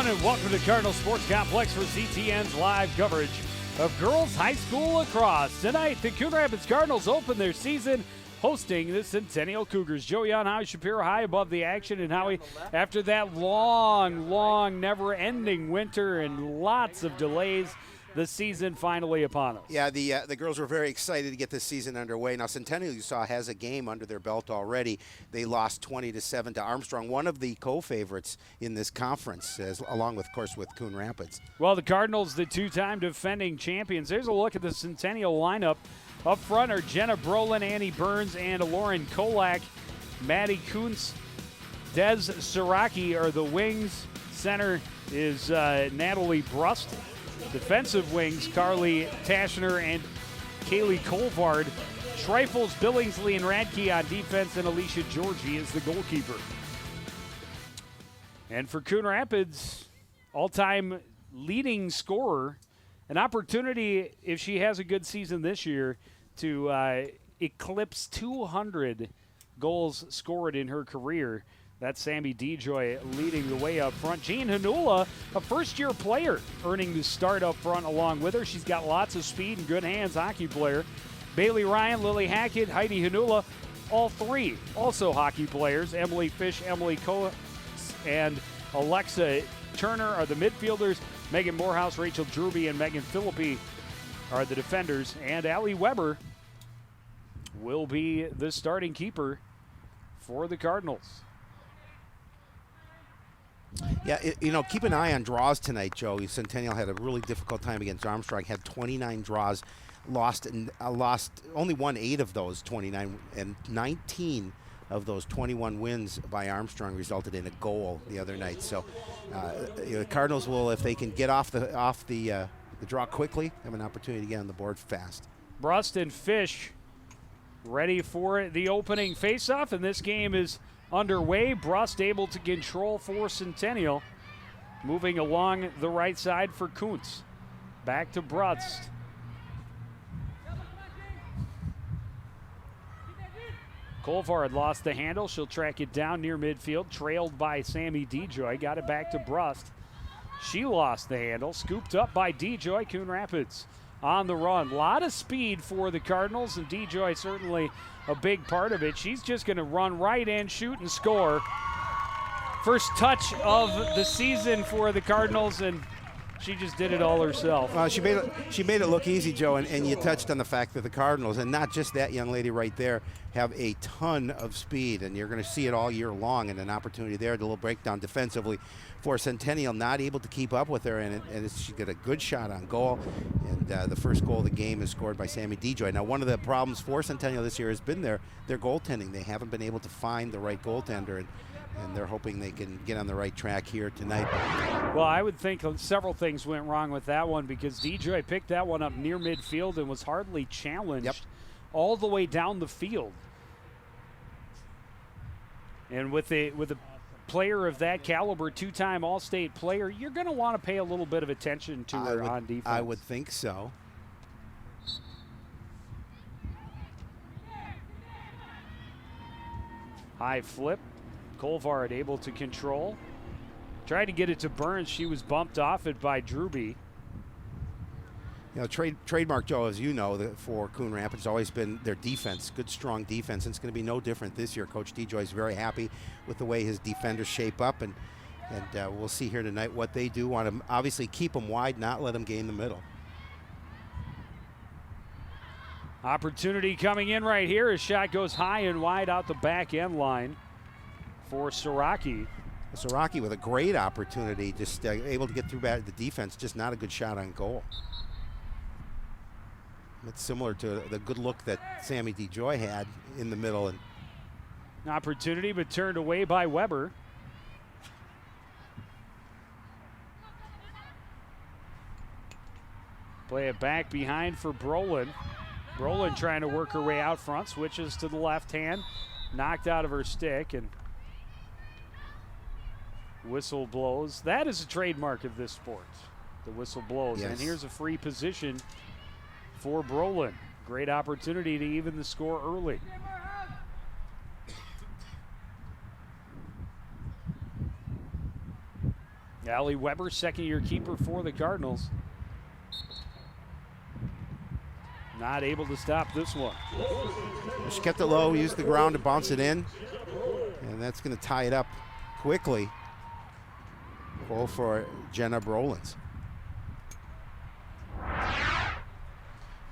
everyone, and welcome to Cardinal Sports Complex for CTN's live coverage of girls high school lacrosse. Tonight, the Coon Rapids Cardinals open their season hosting the Centennial Cougars. Joey on Howie Shapiro high above the action, and Howie, after that long, never-ending winter and lots of delays, the season finally upon us. Yeah, the girls were very excited to get this season underway. Now, Centennial, you saw, has a game under their belt already. They lost 20-7 to Armstrong, one of the co-favorites in this conference, along with, of course, with Coon Rapids. Well, the Cardinals, the two-time defending champions. There's a look at the Centennial lineup. Up front are Jenna Brolin, Annie Burns, and Lauren Kolak. Maddie Kuntz, Des Siraki are the wings. Center is Natalie Brust. Defensive wings, Carly Taschner and Kaylee Colvard. Schreifels, Billingsley, and Radke on defense, and Alicia Georgie is the goalkeeper. And for Coon Rapids, all-time leading scorer, an opportunity, if she has a good season this year, to eclipse 200 goals scored in her career. That's Sammy DeJoy leading the way up front. Jean Hanula, a first-year player, earning the start up front along with her. She's got lots of speed and good hands, hockey player. Bailey Ryan, Lily Hackett, Heidi Hanula, all three also hockey players. Emily Fish, Emily Coates, and Alexa Turner are the midfielders. Megan Morehouse, Rachel Druby, and Megan Philippi are the defenders. And Allie Weber will be the starting keeper for the Cardinals. Yeah, keep an eye on draws tonight, Joe. Centennial had a really difficult time against Armstrong, had 29 draws, only won 8 of those 29, and 19 of those 21 wins by Armstrong resulted in a goal the other night. So the Cardinals will, if they can get off the draw quickly, have an opportunity to get on the board fast. Brust and Fish ready for the opening faceoff, and this game is underway. Brust able to control for Centennial. Moving along the right side for Kuntz. Back to Brust. Colvard lost the handle. She'll track it down near midfield. Trailed by Sammy DeJoy. Got it back to Brust. She lost the handle. Scooped up by DeJoy. Coon Rapids on the run. A lot of speed for the Cardinals, and DeJoy certainly a big part of it. She's just going to run right in, shoot, and score. First touch of the season for the Cardinals, and she just did it all herself. Well, she made it look easy, Joe, and you touched on the fact that the Cardinals, and not just that young lady right there, have a ton of speed, and you're going to see it all year long, and an opportunity there, a little breakdown defensively for Centennial, not able to keep up with her, and she got a good shot on goal, and the first goal of the game is scored by Sammy DeJoy. Now, one of the problems for Centennial this year has been their goaltending. They haven't been able to find the right goaltender, and they're hoping they can get on the right track here tonight. Well, I would think several things went wrong with that one, because DeJoy picked that one up near midfield and was hardly challenged all the way down the field. And with a player of that caliber, two-time All-State player, you're going to want to pay a little bit of attention to her on defense. I would think so. High flip. Colvard able to control. Tried to get it to Burns. She was bumped off it by Druby. Trademark, Joe, as you know, for Coon Rapids has always been their defense, good, strong defense, and it's going to be no different this year. Coach DeJoy is very happy with the way his defenders shape up, and we'll see here tonight what they do. Want to obviously keep them wide, not let them gain the middle. Opportunity coming in right here. His shot goes high and wide out the back end line for Siraki. Siraki with a great opportunity, just able to get through the defense, just not a good shot on goal. It's similar to the good look that Sammy DeJoy had in the middle. And an opportunity, but turned away by Weber. Play it back behind for Brolin. Brolin trying to work her way out front, switches to the left hand, knocked out of her stick, and whistle blows. That is a trademark of this sport, the whistle blows. Yes. And here's a free position for Brolin. Great opportunity to even the score early. Allie Weber, second-year keeper for the Cardinals. Not able to stop this one. She kept it low, used the ground to bounce it in, and that's going to tie it up quickly. Goal for Jenna Brolins.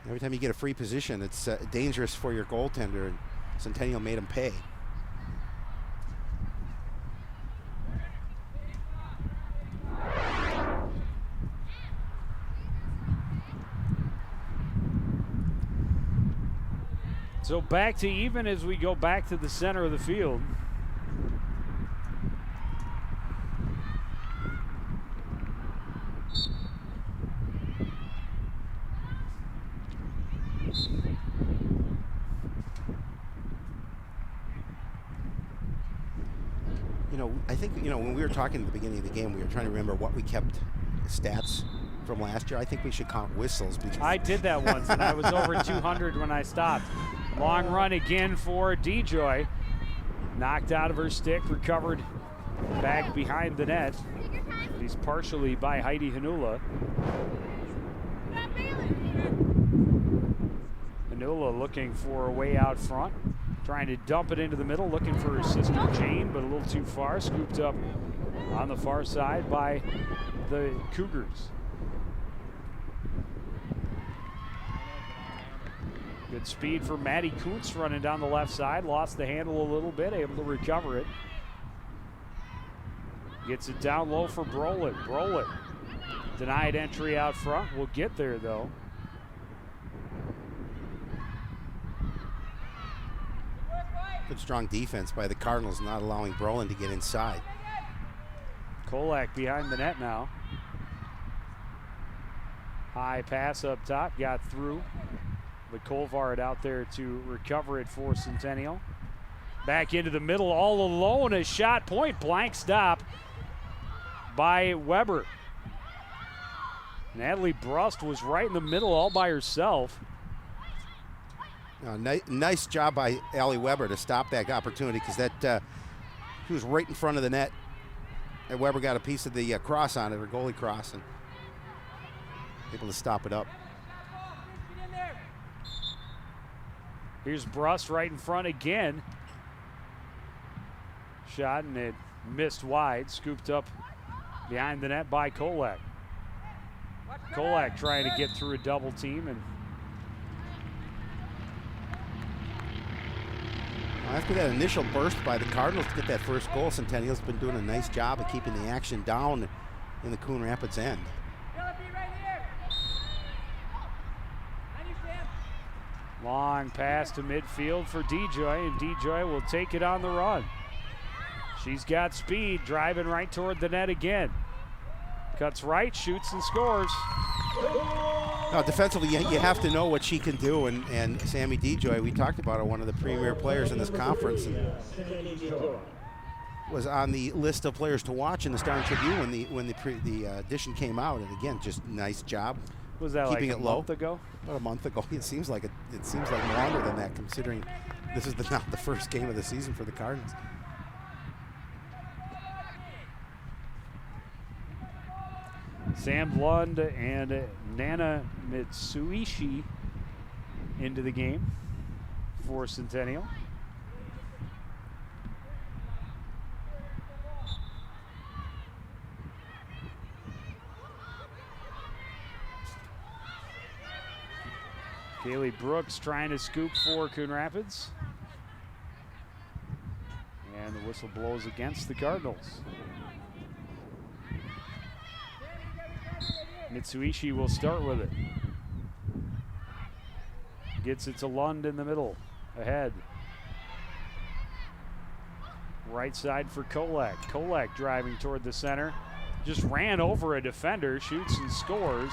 Every time you get a free position, it's dangerous for your goaltender, and Centennial made him pay. So back to even as we go back to the center of the field. You know, I think, you know, when we were talking at the beginning of the game, we were trying to remember what we kept stats from last year. I think we should count whistles. Because I did that once, and I was over 200 when I stopped. Long run again for DeJoy. Knocked out of her stick, recovered back behind the net. He's partially by Heidi Hanula. Hanula looking for a way out front. Trying to dump it into the middle, looking for her sister Jane, but a little too far. Scooped up on the far side by the Cougars. Good speed for Maddie Kuntz running down the left side. Lost the handle a little bit, able to recover it. Gets it down low for Brolin. Brolin denied entry out front. Will get there though. Good strong defense by the Cardinals, not allowing Brolin to get inside. Kolak behind the net now. High pass up top, got through. But Colvard out there to recover it for Centennial. Back into the middle, all alone. A shot, point blank stop by Weber. Natalie Brust was right in the middle all by herself. Nice job by Allie Weber to stop that opportunity, because that she was right in front of the net. And Weber got a piece of the cross on it, her goalie cross, and able to stop it up. Here's Brust right in front again. Shot and it missed wide. Scooped up behind the net by Kolak. Kolak trying to get through a double team. And after that initial burst by the Cardinals to get that first goal, Centennial's been doing a nice job of keeping the action down in the Coon Rapids end. long pass to midfield for DeJoy, and DeJoy will take it on the run. She's got speed, driving right toward the net again. Cuts right, shoots and scores. Now, defensively, you have to know what she can do, and Sammy DeJoy, we talked about her, one of the premier players in this conference, and was on the list of players to watch in the Star Tribune when the edition came out. And again, just nice job. Was that keeping like it a low. month ago? About a month ago. It seems like longer than that, considering this is not the first game of the season for the Cardinals. Sam Lund and Nana Mitsuishi into the game for Centennial. Kaylee Brooks trying to scoop for Coon Rapids. And the whistle blows against the Cardinals. Mitsuishi will start with it. Gets it to Lund in the middle. Ahead. Right side for Kolak. Kolak driving toward the center. Just ran over a defender, shoots and scores.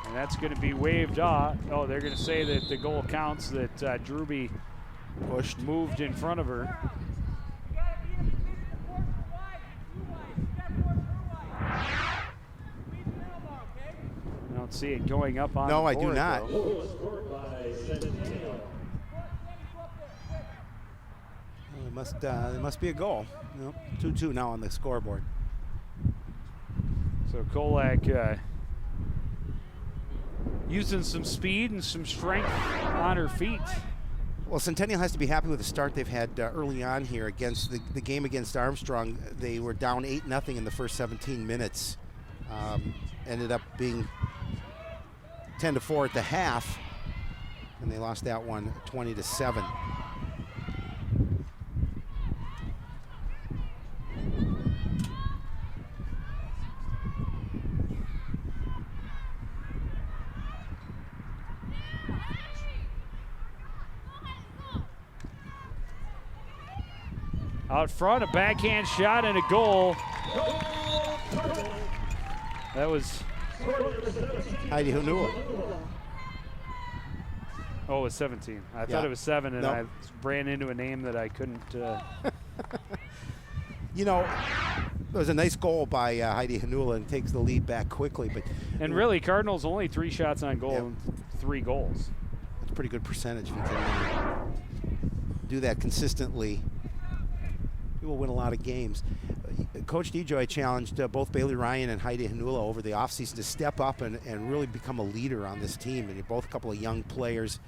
And that's going to be waved off. Oh, they're going to say that the goal counts, that Drewby moved in front of her. I don't see it going up on No, the I board, do not. Well, it must be a goal. Nope. 2-2 now on the scoreboard. So Kolak using some speed and some strength on her feet. Well, Centennial has to be happy with the start they've had early on here against the game against Armstrong. They were down 8-0 in the first 17 minutes. Ended up being 10-4 at the half, and they lost that one 20-7. Out front, a backhand shot and a goal. That was Heidi Hanula. Oh, it was 17. I thought it was 7, and Nope. I ran into a name that I couldn't. You know, it was a nice goal by Heidi Hanula and takes the lead back quickly. But And really, Cardinals only 3 shots on goal Yep. and 3 goals. that's a pretty good percentage. If you can do that consistently, you will win a lot of games. Coach DeJoy challenged both Bailey Ryan and Heidi Hanula over the offseason to step up and really become a leader on this team. And you're both a couple of young players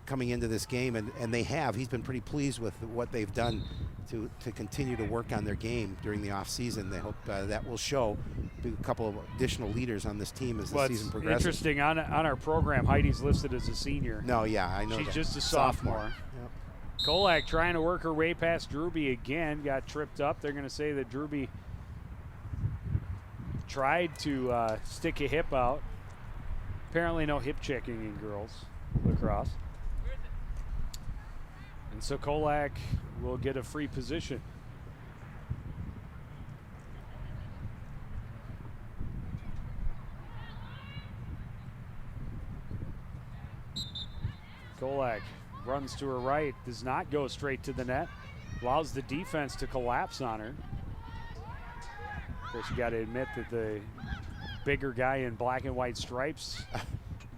coming into this game, and they have. He's been pretty pleased with what they've done to continue to work on their game during the offseason. They hope that will show. Be a couple of additional leaders on this team as the season progresses. Interesting, on our program, Heidi's listed as a senior. No, yeah, I know She's that. just a sophomore. Yep. Kolak trying to work her way past Drewby again, got tripped up. They're going to say that Drewby tried to stick a hip out. Apparently no hip checking in girls lacrosse. And so Kolak will get a free position. Kolak runs to her right, does not go straight to the net, allows the defense to collapse on her. Of course, you got to admit that the bigger guy in black and white stripes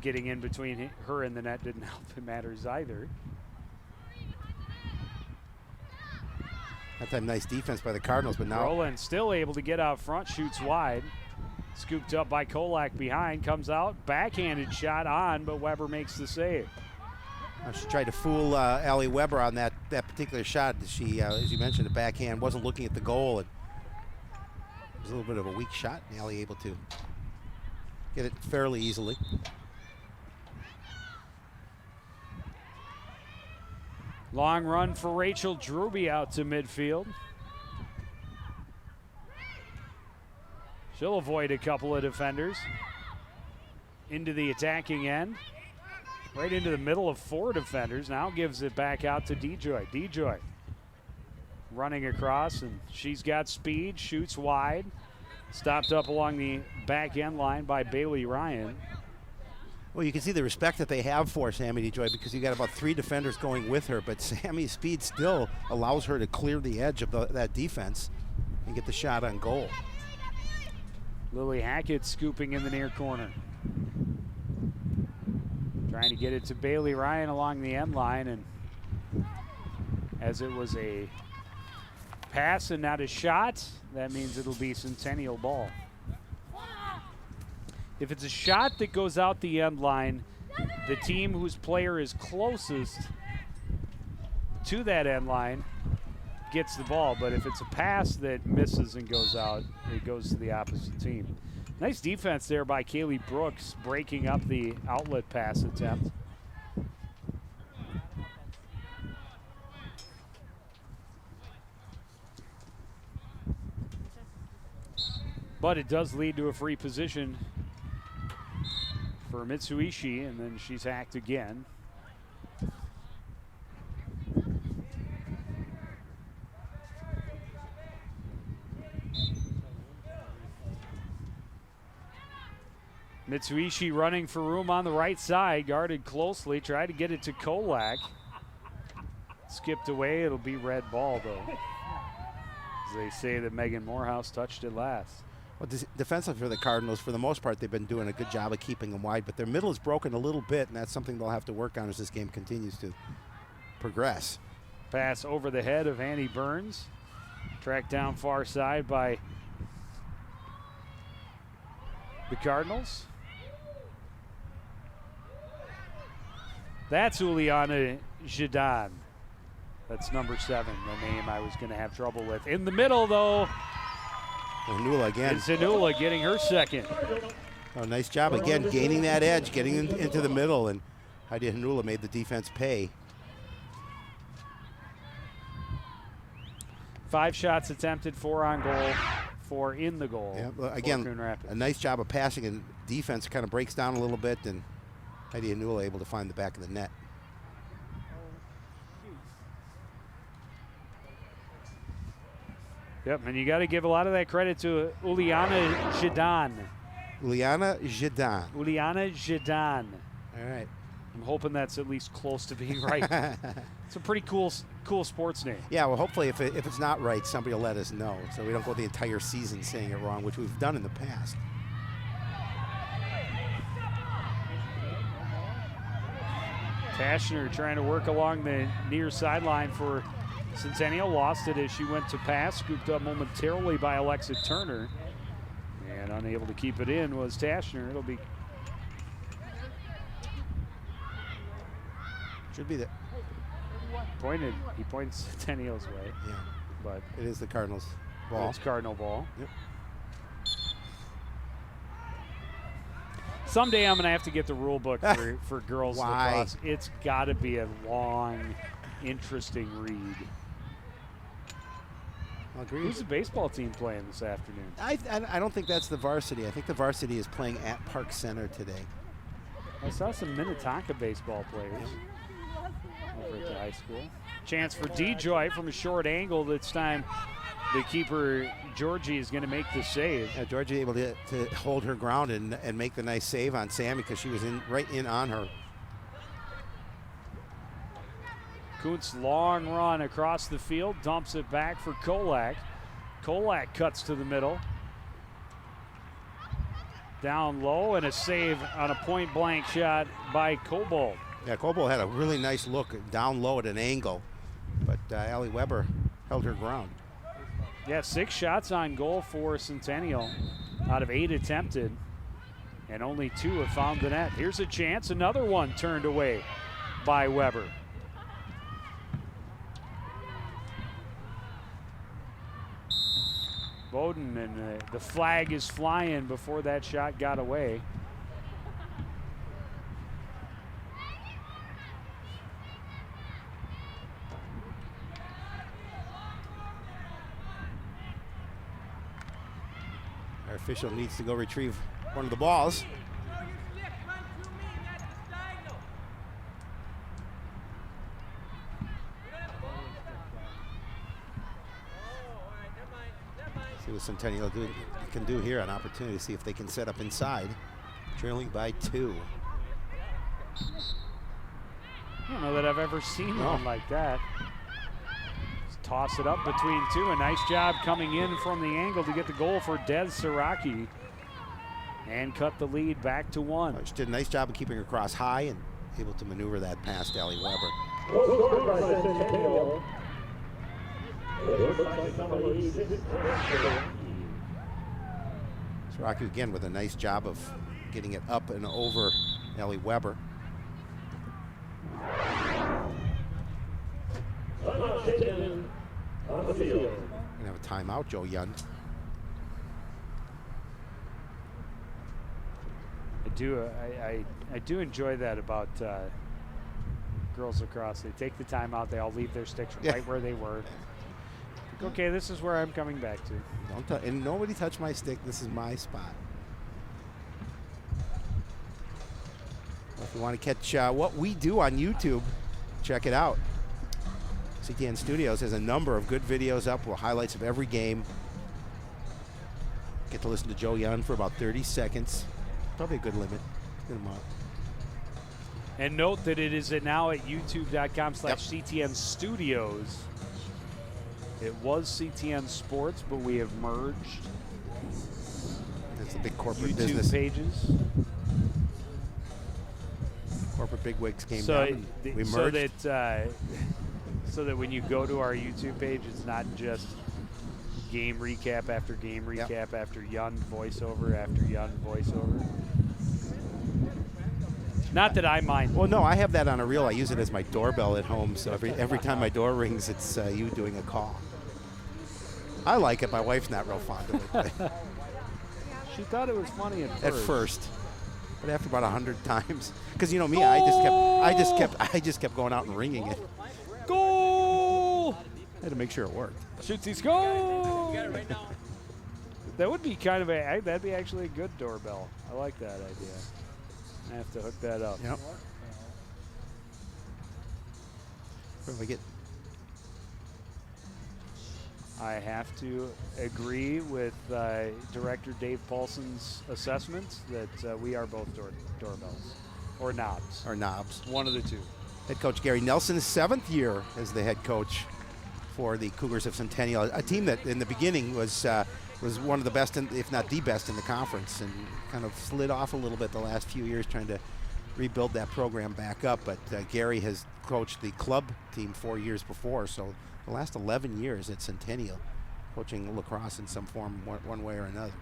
getting in between her and the net didn't help in matters either. That time, nice defense by the Cardinals, but now Rowland still able to get out front, shoots wide. Scooped up by Kolak behind, comes out, backhanded shot on, but Weber makes the save. she tried to fool Allie Weber on that particular shot. She, as you mentioned, the backhand wasn't looking at the goal, and it was a little bit of a weak shot. And Allie able to get it fairly easily. Long run for Rachel Drewby out to midfield. She'll avoid a couple of defenders. Into the attacking end. Right into the middle of 4 defenders. Now gives it back out to DeJoy. DeJoy running across, and she's got speed, shoots wide. Stopped up along the back end line by Bailey Ryan. Well, you can see the respect that they have for Sammy DeJoy because you got about 3 defenders going with her, but Sammy's speed still allows her to clear the edge of that defense and get the shot on goal. Lily Hackett scooping in the near corner. Trying to get it to Bailey Ryan along the end line, and as it was a pass and not a shot, that means it'll be Centennial ball. If it's a shot that goes out the end line, the team whose player is closest to that end line gets the ball. But if it's a pass that misses and goes out, it goes to the opposite team. Nice defense there by Kaylee Brooks, breaking up the outlet pass attempt. But it does lead to a free position for Mitsuishi, and then she's hacked again. Mitsuishi running for room on the right side, guarded closely, tried to get it to Kolak. Skipped away, it'll be red ball though. As they say that Megan Morehouse touched it last. Well, defensively for the Cardinals, for the most part, they've been doing a good job of keeping them wide, but their middle is broken a little bit, and that's something they'll have to work on as this game continues to progress. Pass over the head of Annie Burns. Tracked down far side by the Cardinals. That's Uliana Zidane. That's number 7, the name I was going to have trouble with. In the middle, though, Zanula again. Zanula getting her second. Oh, nice job again, gaining that edge, getting into the middle, and Heidi Hanula made the defense pay. 5 shots attempted, 4 on goal, 4 in the goal. Yeah, well, again, a nice job of passing, and defense kind of breaks down a little bit, and Heidi Hanula able to find the back of the net. Yep, and you got to give a lot of that credit to Uliana Zidane. Uliana Zidane. Uliana Zidane. All right. I'm hoping that's at least close to being right. It's a pretty cool sports name. Yeah, well, hopefully if it's not right, somebody will let us know so we don't go the entire season saying it wrong, which we've done in the past. Tashner trying to work along the near sideline for Centennial. Lost it as she went to pass, scooped up momentarily by Alexa Turner. And unable to keep it in was Tashner. It'll be... Should be the... He points Centennial's way. Yeah. But it is the Cardinals' ball. It's Cardinal ball. Yep. Someday I'm going to have to get the rule book for girls lacrosse. It's got to be a long, interesting read. I'll agree. Who's the baseball team playing this afternoon? I don't think that's the varsity. I think the varsity is playing at Park Center today. I saw some Minnetonka baseball players over at the high school. Chance for DeJoy from a short angle. This time the keeper, Georgie, is going to make the save. Yeah, Georgie able to hold her ground and make the nice save on Sammy because she was right in on her. Kuntz long run across the field, dumps it back for Kolak. Kolak cuts to the middle. Down low, and a save on a point-blank shot by Cobold. Yeah, Cobold had a really nice look down low at an angle, but Allie Weber held her ground. Yeah, 6 shots on goal for Centennial out of 8 attempted, and only 2 have found the net. Here's a chance, another one turned away by Weber. Bowden, and the flag is flying before that shot got away. Our official needs to go retrieve one of the balls. See what Centennial can do here, an opportunity to see if they can set up inside, trailing by 2. I don't know that I've ever seen one like that. Just toss it up between 2. A nice job coming in from the angle to get the goal for Des Siraki and cut the lead back to 1. She did a nice job of keeping her cross high and able to maneuver that past Allie Weber. Siraki again with a nice job of getting it up and over Allie Weber. Gonna have a timeout, Joe Young. I do enjoy that about girls lacrosse. They take the timeout. They all leave their sticks right where they were. Okay, this is where I'm coming back to. And nobody touch my stick. This is my spot. If you want to catch what we do on YouTube, check it out. CTN Studios has a number of good videos up with highlights of every game. Get to listen to Joe Young for about 30 seconds. Probably a good limit. Get him up. And note that it is now at youtube.com/CTN Studios. It was CTN Sports, but we have merged. It's a big corporate YouTube business. pages. Corporate bigwigs came down. We merged. So that when you go to our YouTube page, it's not just game recap after game recap after Yun voiceover after Yun voiceover. Not that I mind. Well, no, I have that on a reel. I use it as my doorbell at home, so every time my door rings, it's you doing a call. I like it. My wife's not real fond of it. She thought it was funny at first. At first. But after about 100 times, because you know me, I just kept going out and ringing it. Goal! I had to make sure it worked. Shoots, he's goal! That would be kind of that'd be actually a good doorbell. I like that idea. I have to hook that up. Yep. What do we get? I have to agree with Director Dave Paulson's assessment that we are both doorbells. Or knobs. Or knobs. One of the two. Head coach Gary Nelson's 7th year as the head coach for the Cougars of Centennial, a team that in the beginning was one of the best, if not the best, in the conference, and kind of slid off a little bit the last few years trying to rebuild that program back up. But Gary has coached the club team 4 years before, so the last 11 years at Centennial, coaching lacrosse in some form, one way or another.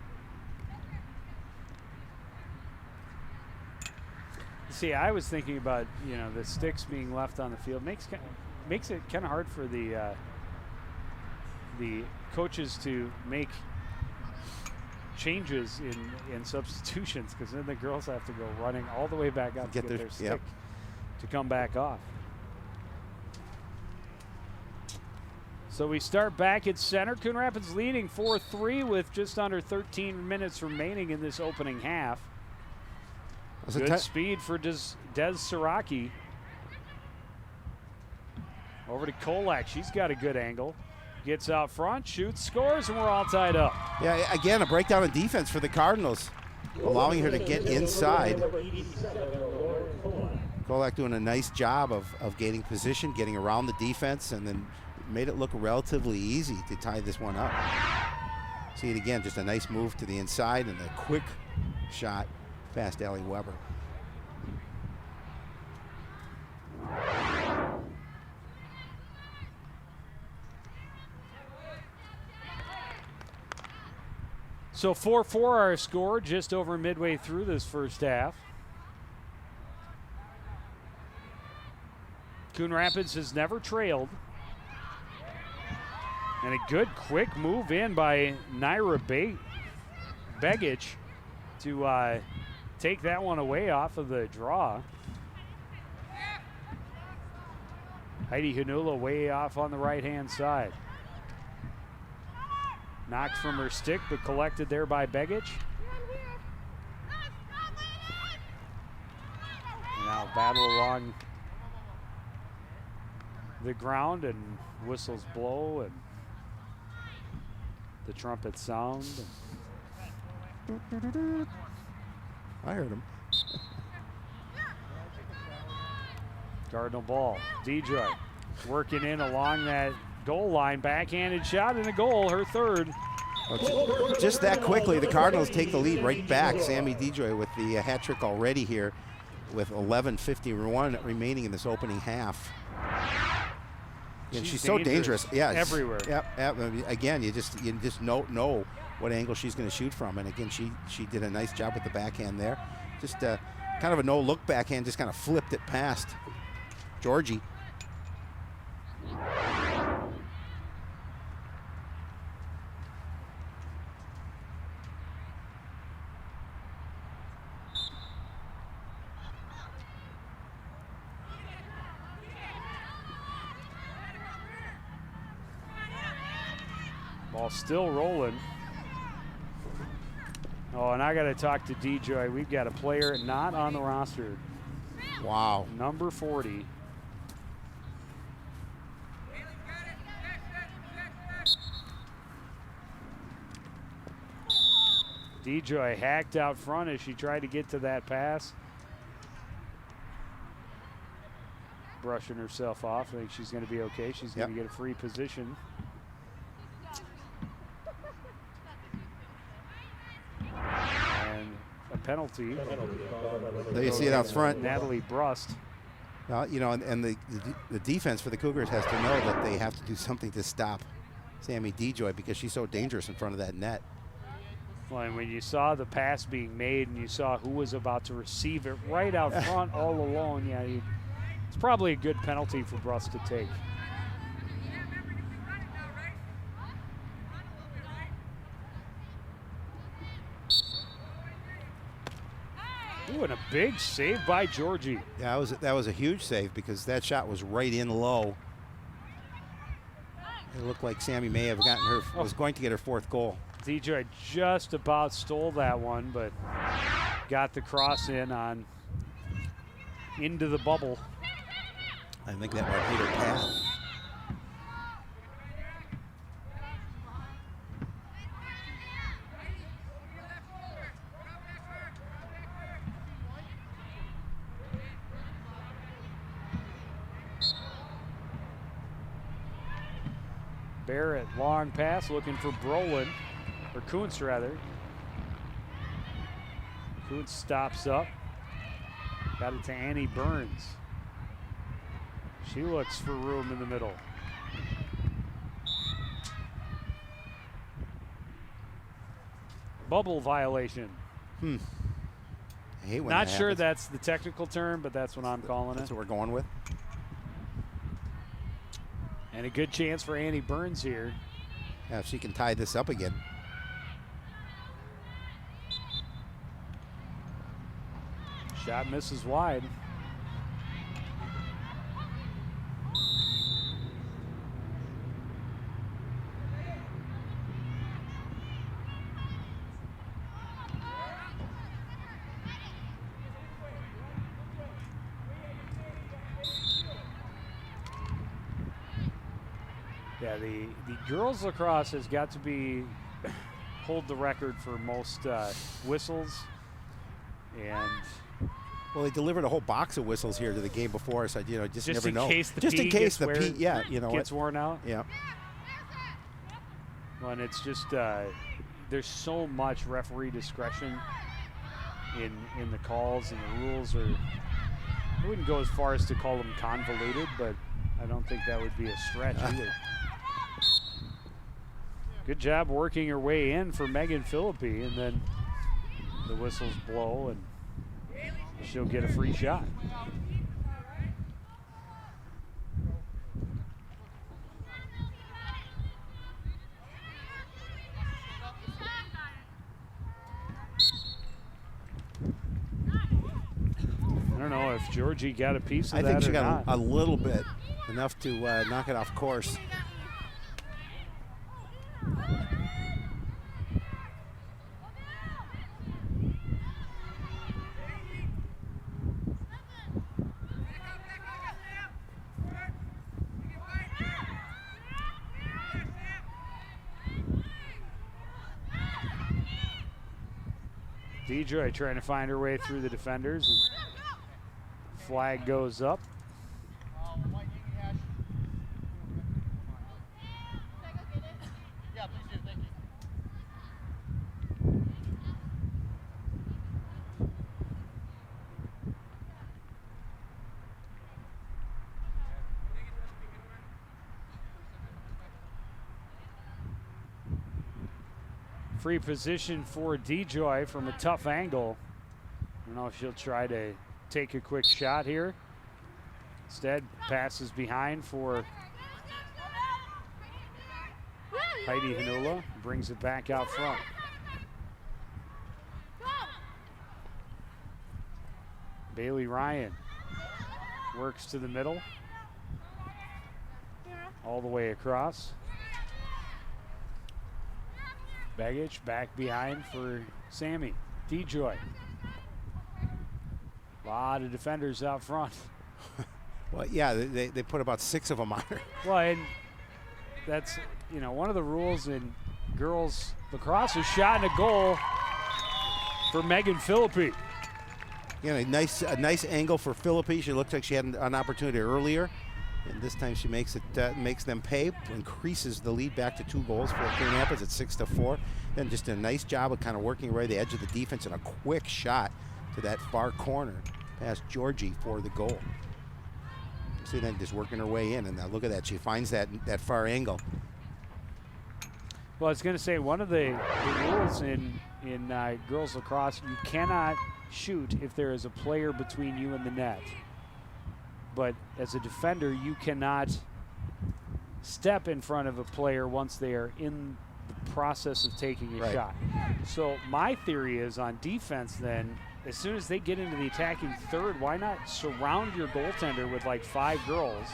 See, I was thinking about the sticks being left on the field makes it kind of hard for the coaches to make changes in substitutions, because then the girls have to go running all the way back up to get their stick to come back off. So we start back at center. Coon Rapids leading 4-3 with just under 13 minutes remaining in this opening half. Good speed for Des Siraki. Over to Kolak. She's got a good angle. Gets out front, shoots, scores, and we're all tied up. Yeah, again, a breakdown in defense for the Cardinals, allowing her to get inside. Kolak doing a nice job of gaining position, getting around the defense, and then made it look relatively easy to tie this one up. See it again, just a nice move to the inside and a quick shot past Allie Weber. So 4-4 our score, just over midway through this first half. Coon Rapids has never trailed. And a good quick move in by Naira Begic to take that one away off of the draw. Heidi Hanula way off on the right-hand side. Knocked from her stick, but collected there by Begic. And now battle along the ground, and whistles blow and the trumpet sound. I heard him. Cardinal ball. Dejoy working in along that goal line. Backhanded shot and a goal, her third. Just that quickly, the Cardinals take the lead right back. Sammy Dejoy with the hat trick already here with 11:51 remaining in this opening half. And she's so dangerous. Yeah, everywhere. Yep. Again, you just know what angle she's going to shoot from. And again, she did a nice job with the backhand there. Just kind of a no-look backhand, just kind of flipped it past Georgie. Ball still rolling. Oh, and I got to talk to Dejoy. We've got a player not on the roster. Wow. Number 40. Dejoy hacked out front as she tried to get to that pass. Brushing herself off. I think she's going to be okay. She's going to get a free position. And a penalty. There you see it out front. Natalie Brust. And the defense for the Cougars has to know that they have to do something to stop Sammy DeJoy because she's so dangerous in front of that net. Well, and when you saw the pass being made and you saw who was about to receive it right out front all alone, yeah, it's probably a good penalty for Bruss to take. Ooh, and a big save by Georgie. Yeah, that was a huge save because that shot was right in low. It looked like Sammy may have gotten her, was going to get her 4th goal. DeJoy just about stole that one, but got the cross in on into the bubble. I think that might hit her pad. Barrett, long pass, looking for Brolin, or Kuntz rather. Kuntz stops up. Got it to Annie Burns. She looks for room in the middle. Bubble violation. I hate when Not that sure happens. that's the technical term, but that's what I'm calling That's it. what we're going with. And a good chance for Annie Burns here. Yeah, if she can tie this up again. Shot misses wide. Yeah, the girls lacrosse has got to hold the record for most whistles, and Well, they delivered a whole box of whistles here to the game before, so just never know. Just in case the P gets worn out. Yeah. Well, and it's just there's so much referee discretion in the calls, and the rules are. I wouldn't go as far as to call them convoluted, but I don't think that would be a stretch either. Good job working her way in for Megan Philippi, and then the whistles blow, and she'll get a free shot. I don't know if Georgie got a piece of that or not. I think she got a little bit, enough to knock it off course. DeJoy trying to find her way through the defenders. And flag goes up. Free position for DeJoy from a tough angle. I don't know if she'll try to take a quick shot here. Instead, passes behind for Heidi Hanula. Brings it back out front. Bailey Ryan works to the middle. All the way across. Baggage back behind for Sammy. DeJoy. A lot of defenders out front. Well, yeah, they put about 6 of them on her. Well, and that's, one of the rules in girls lacrosse is shot and a goal for Megan Philippi. A nice angle for Philippi. She looked like she had an opportunity earlier. And this time she makes them pay, increases the lead back to 2 goals for Coon Rapids at 6-4. Then just a nice job of kind of working right the edge of the defense and a quick shot to that far corner past Georgie for the goal. See, then just working her way in, and now look at that. She finds that far angle. Well, I was going to say one of the rules in girls lacrosse, you cannot shoot if there is a player between you and the net. But as a defender, you cannot step in front of a player once they are in the process of taking a shot. So my theory is on defense then, as soon as they get into the attacking third, why not surround your goaltender with like 5 girls?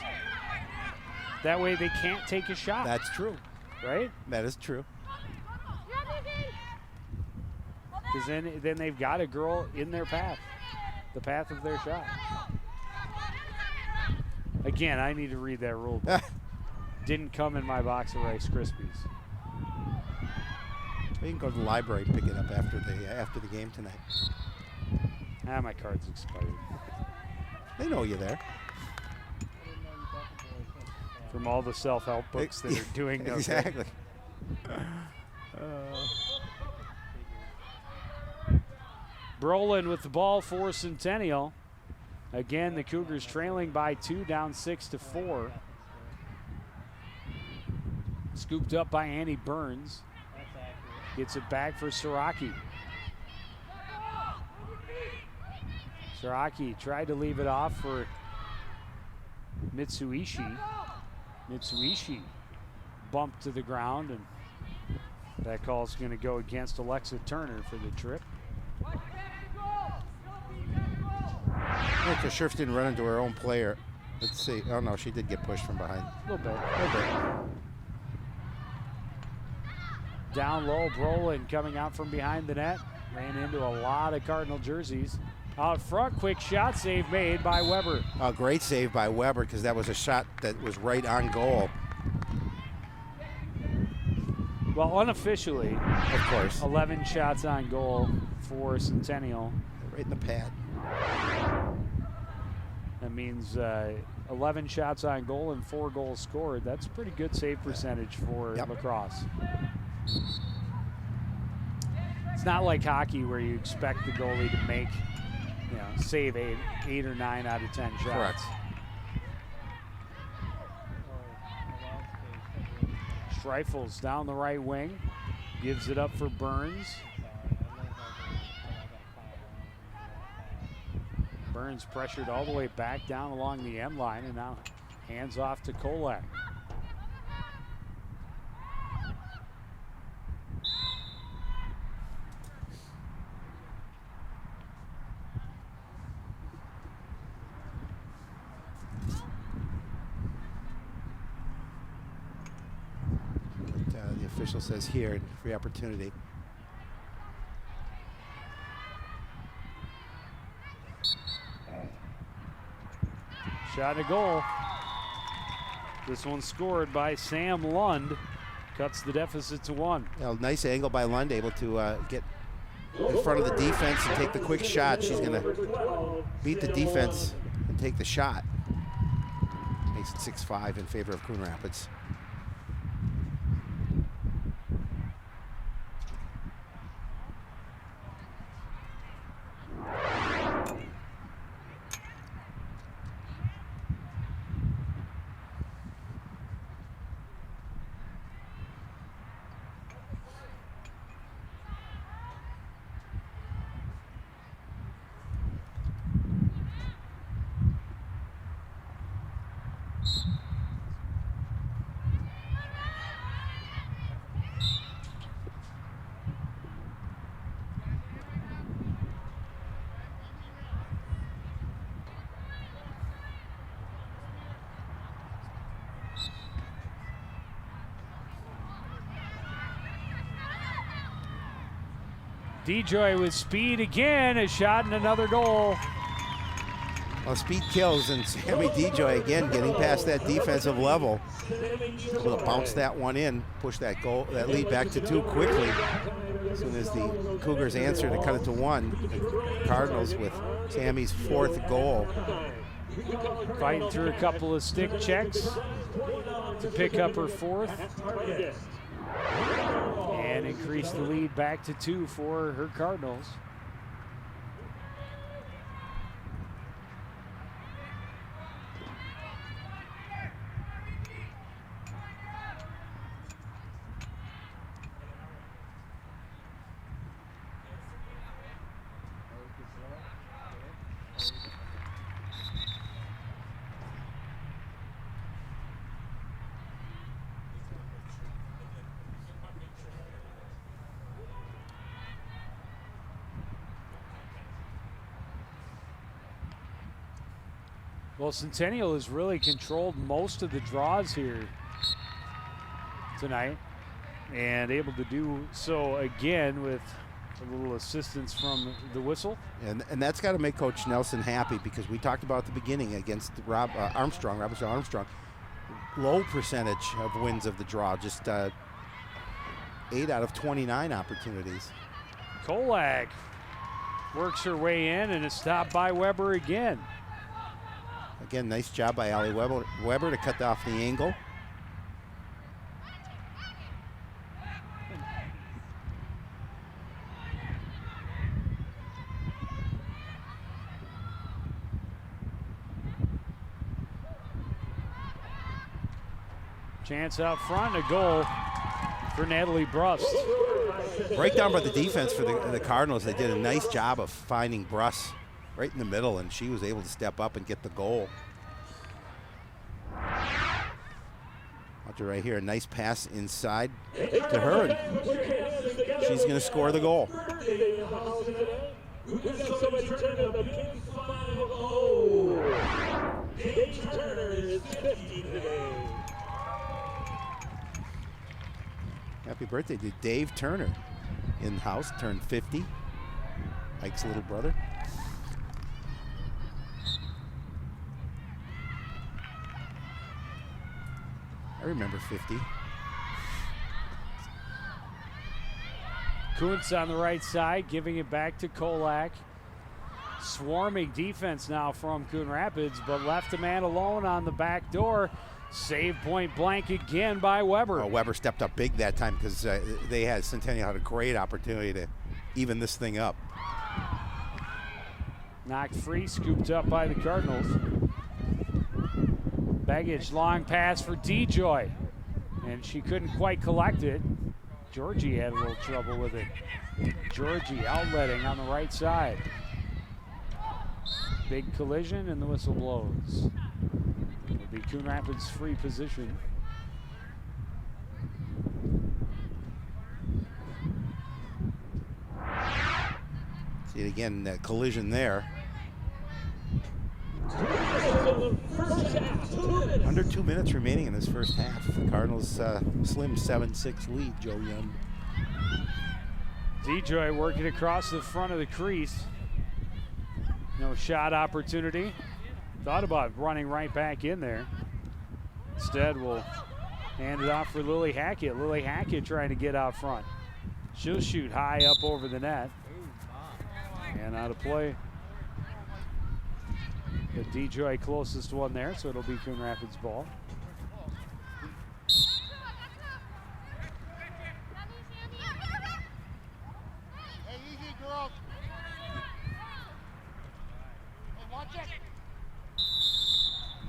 That way they can't take a shot. That's true. Right? That is true. Because then they've got a girl in their path, the path of their shot. Again, I need to read that rule book. Didn't come in my box of Rice Krispies. You can go to the library and pick it up after the game tonight. My card's expired. They know you're there. From all the self-help books that are doing no exactly. Brolin with the ball for Centennial. Again, the Cougars trailing by 2, down 6-4. Scooped up by Annie Burns. Gets it back for Siraki. Siraki tried to leave it off for Mitsuishi. Mitsuishi bumped to the ground, and that call is going to go against Alexa Turner for the trip. Scherf didn't run into her own player. Let's see. Oh, no, she did get pushed from behind. A little bit. Down low, Brolin coming out from behind the net. Ran into a lot of Cardinal jerseys. Out front, quick shot save made by Weber. A great save by Weber, because that was a shot that was right on goal. Well, unofficially, of course, 11 shots on goal for Centennial. Right in the pad. That means 11 shots on goal and 4 goals scored. That's a pretty good save percentage for Lacrosse. It's not like hockey where you expect the goalie to make, save 8 or 9 out of 10 shots. Correct. Streifels down the right wing, gives it up for Burns. Burns pressured all the way back down along the end line, and now hands off to Kolak. The official says here, free opportunity. Shot a goal. This one scored by Sam Lund. Cuts the deficit to 1. Nice angle by Lund, able to get in front of the defense and take the quick shot. She's going to beat the defense and take the shot. Makes it 6-5 in favor of Coon Rapids. DeJoy with speed again, a shot and another goal. Well, speed kills, and Sammy DeJoy again getting past that defensive level. Able to bounce that one in, push that lead back to 2 quickly. As soon as the Cougars answer to cut it to 1, the Cardinals with Sammy's 4th goal. Fighting through a couple of stick checks to pick up her 4th. And increase the lead back to 2 for her Cardinals. Well, Centennial has really controlled most of the draws here tonight and able to do so again with a little assistance from the whistle. And that's got to make Coach Nelson happy, because we talked about at the beginning against Robert Armstrong, low percentage of wins of the draw, just 8 out of 29 opportunities. Kolak works her way in and is stopped by Weber again. Again, nice job by Allie Weber to cut off the angle. Chance out front, a goal for Natalie Brust. Breakdown by the defense for the Cardinals. They did a nice job of finding Brust right in the middle, and she was able to step up and get the goal. Watch it right here, a nice pass inside to her, and she's going to score the goal. Happy birthday to Dave Turner, in-house, turned 50. Ike's little brother. I remember 50. Kuntz on the right side, giving it back to Kolak. Swarming defense now from Coon Rapids, but left a man alone on the back door. Save point blank again by Weber. Oh, Weber stepped up big that time, because Centennial had a great opportunity to even this thing up. Knocked free, scooped up by the Cardinals. Baggage, long pass for DeJoy, and she couldn't quite collect it. Georgie had a little trouble with it. Georgie outletting on the right side. Big collision, and the whistle blows. It'll be Coon Rapids' free position. See it again, that collision there. Under 2 minutes remaining in this first half. The Cardinals slim 7-6 lead, Joe Young. DeJoy working across the front of the crease. No shot opportunity. Thought about running right back in there. Instead, we'll hand it off for Lily Hackett. Lily Hackett trying to get out front. She'll shoot high up over the net. And out of play. The DeJoy closest one there, so it'll be Coon Rapids ball.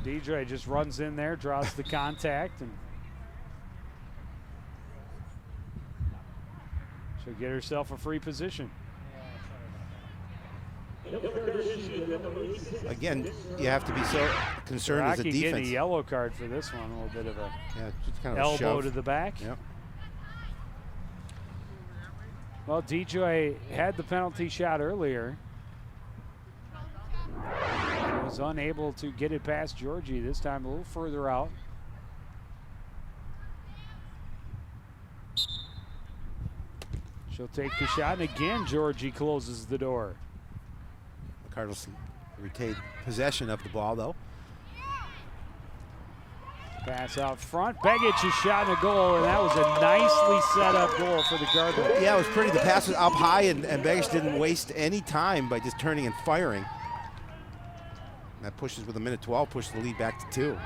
DeJoy just runs in there, draws the contact, and she'll get herself a free position. Again, you have to be so concerned as a defense. Getting a yellow card for this one. A little bit of a just kind of elbow shove to the back. Yep. Well, DeJoy had the penalty shot earlier. And was unable to get it past Georgie. This time a little further out. She'll take the shot, and again Georgie closes the door. The Cardinals retained possession of the ball, though. Pass out front. Begich shot and a goal, and that was a nicely set up goal for the Cardinals. Yeah, it was pretty. The pass was up high, and Begich didn't waste any time by just turning and firing. And that pushes, with a minute 12, pushes the lead back to 2.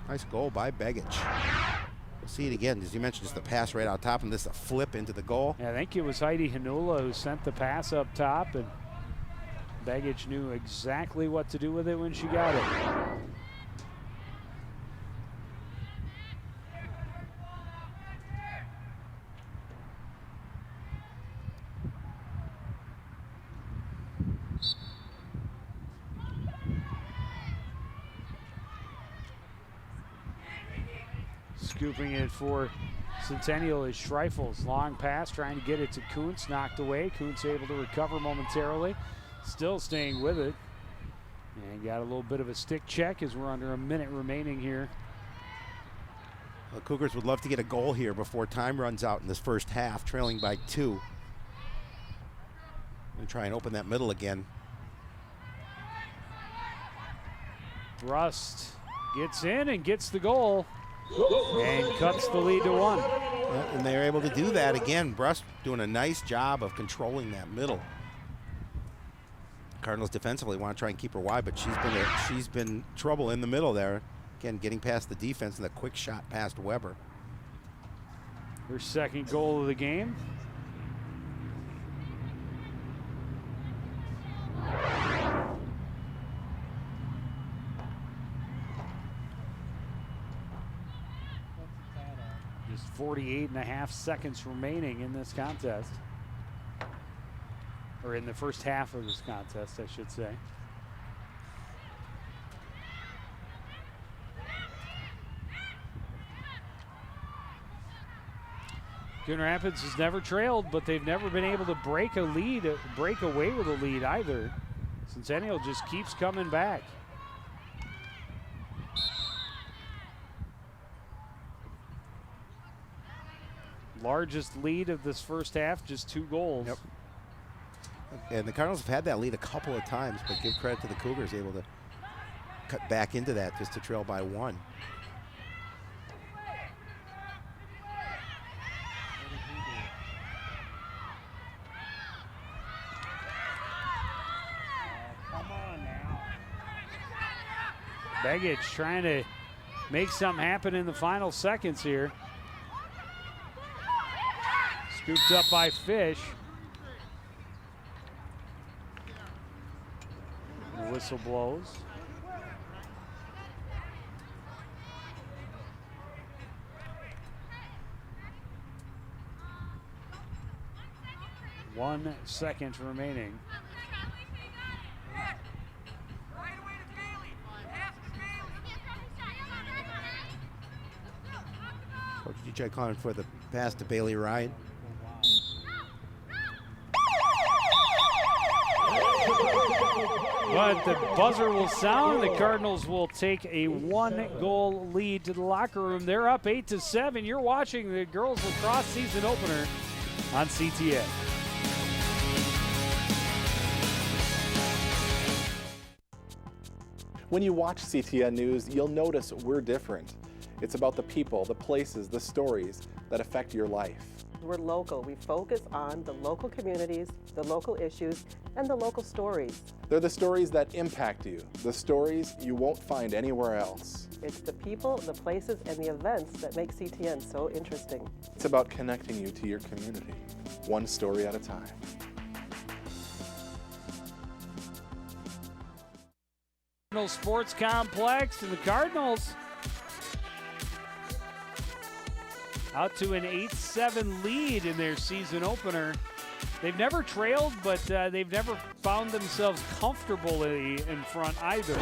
Nice goal by Begich. We'll see it again. As you mentioned, just the pass right out top, and this a flip into the goal. Yeah, I think it was Heidi Hanula who sent the pass up top, and Begich knew exactly what to do with it when she got it. Scooping it for Centennial is Schreifel's long pass, trying to get it to Kuntz, knocked away. Kuntz able to recover momentarily, still staying with it. And got a little bit of a stick check as we're under a minute remaining here. The Cougars would love to get a goal here before time runs out in this first half, trailing by 2. And try and open that middle again. Rust gets in and gets the goal and cuts the lead to 1. And they're able to do that again. Brust doing a nice job of controlling that middle. Cardinals defensively want to try and keep her wide, but she's been trouble in the middle there. Again, getting past the defense and the quick shot past Weber. Her second goal of the game. Just 48.5 seconds remaining in this contest. Or in the first half of this contest, I should say. Coon Rapids has never trailed, but they've never been able to break a lead, break away with a lead either. Centennial just keeps coming back. Largest lead of this first half, just 2 goals. Yep. And the Cardinals have had that lead a couple of times, but give credit to the Cougars, able to cut back into that just to trail by 1. Begich trying to make something happen in the final seconds here. Scooped up by Fish. The whistle blows. One second remaining. Coach DJ calling for the pass to Bailey Ryan. But the buzzer will sound. The Cardinals will take a 1-goal lead to the locker room. They're up 8-7. You're watching the girls lacrosse season opener on CTN. When you watch CTN News, you'll notice we're different. It's about the people, the places, the stories that affect your life. We're local. We focus on the local communities, the local issues, and the local stories. They're the stories that impact you, the stories you won't find anywhere else. It's the people, the places, and the events that make CTN so interesting. It's about connecting you to your community, one story at a time. Cardinal Sports Complex, and the Cardinals out to an 8-7 lead in their season opener. They've never trailed, but they've never found themselves comfortably in front either.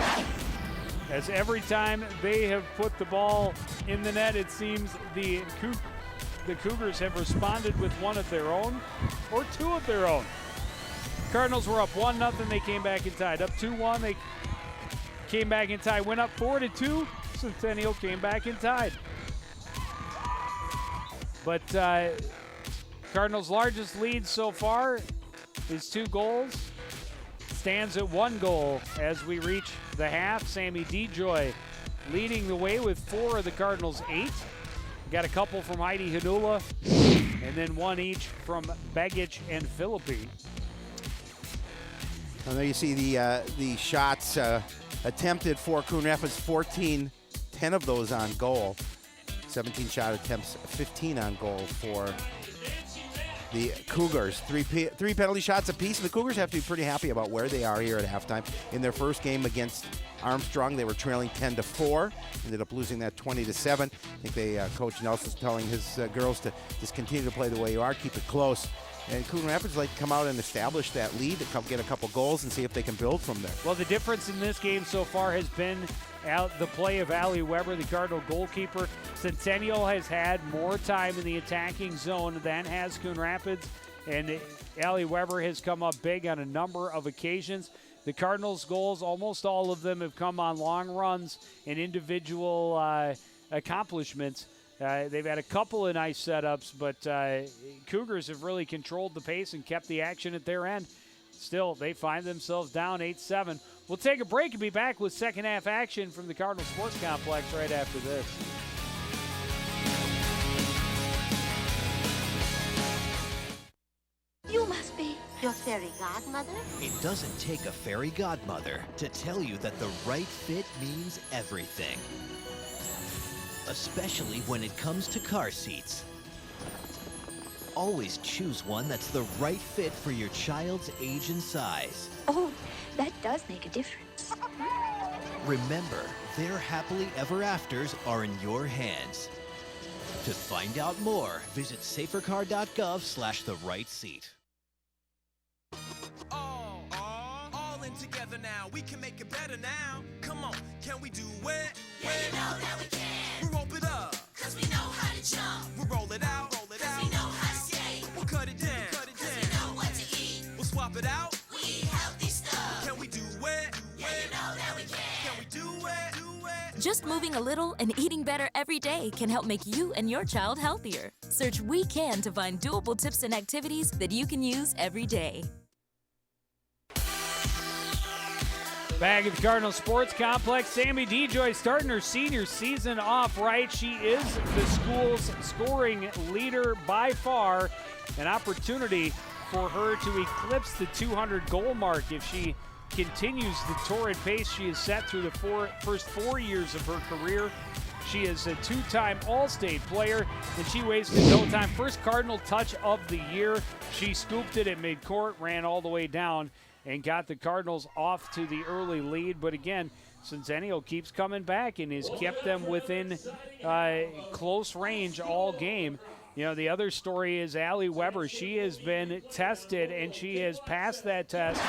As every time they have put the ball in the net, it seems the Cougars have responded with one of their own or 2 of their own. Cardinals were up 1-0. They came back and tied. Up 2-1. They came back and tied. Went up 4-2. Centennial came back and tied. But Cardinals' largest lead so far is 2 goals. Stands at 1 goal as we reach the half. Sammy DeJoy leading the way with 4 of the Cardinals' 8. Got a couple from Heidi Hanula, and then 1 each from Begich and Philippi. And there you see the shots attempted for Coon Rapids, 14, 10 of those on goal. 17 shot attempts, 15 on goal for the Cougars. Three penalty shots apiece, and the Cougars have to be pretty happy about where they are here at halftime. In their first game against Armstrong, they were trailing 10-4, ended up losing that 20-7. I think Coach Nelson's telling his girls to just continue to play the way you are, keep it close. And Coon Rapids like to come out and establish that lead, to get a couple goals and see if they can build from there. Well, the difference in this game so far has been the play of Allie Weber, the Cardinal goalkeeper. Centennial has had more time in the attacking zone than has Coon Rapids, and Allie Weber has come up big on a number of occasions. The Cardinals' goals, almost all of them, have come on long runs and individual accomplishments. They've had a couple of nice setups, but Cougars have really controlled the pace and kept the action at their end. Still, they find themselves down 8-7. We'll take a break and be back with second half action from the Cardinal Sports Complex right after this. You must be your fairy godmother? It doesn't take a fairy godmother to tell you that the right fit means everything. Especially when it comes to car seats. Always choose one that's the right fit for your child's age and size. Oh, that does make a difference. Remember, their happily ever afters are in your hands. To find out more, visit safercar.gov/the-right-seat. All in together now. We can make it better now. Come on, can we do it? Yeah, you know that we can. We rope it up, cause we know how to jump. We roll it out, cause we know how to skate. We'll cut it down, cause we know what to eat. We'll swap it out, we eat healthy stuff. Can we do it? Yeah, you know that we can. Can we do it? Just moving a little and eating better every day can help make you and your child healthier. Search We Can to find doable tips and activities that you can use every day. Back at the Cardinal Sports Complex, Sammy DeJoy starting her senior season off right. She is the school's scoring leader by far. An opportunity for her to eclipse the 200 goal mark if she continues the torrid pace she has set through the first 4 years of her career. She is a two-time All-State player, and she wasted no time. First Cardinal touch of the year. She scooped it at midcourt, ran all the way down, and got the Cardinals off to the early lead. But again, Centennial keeps coming back and has kept them within close range all game. You know, the other story is Allie Weber. She has been tested, and she has passed that test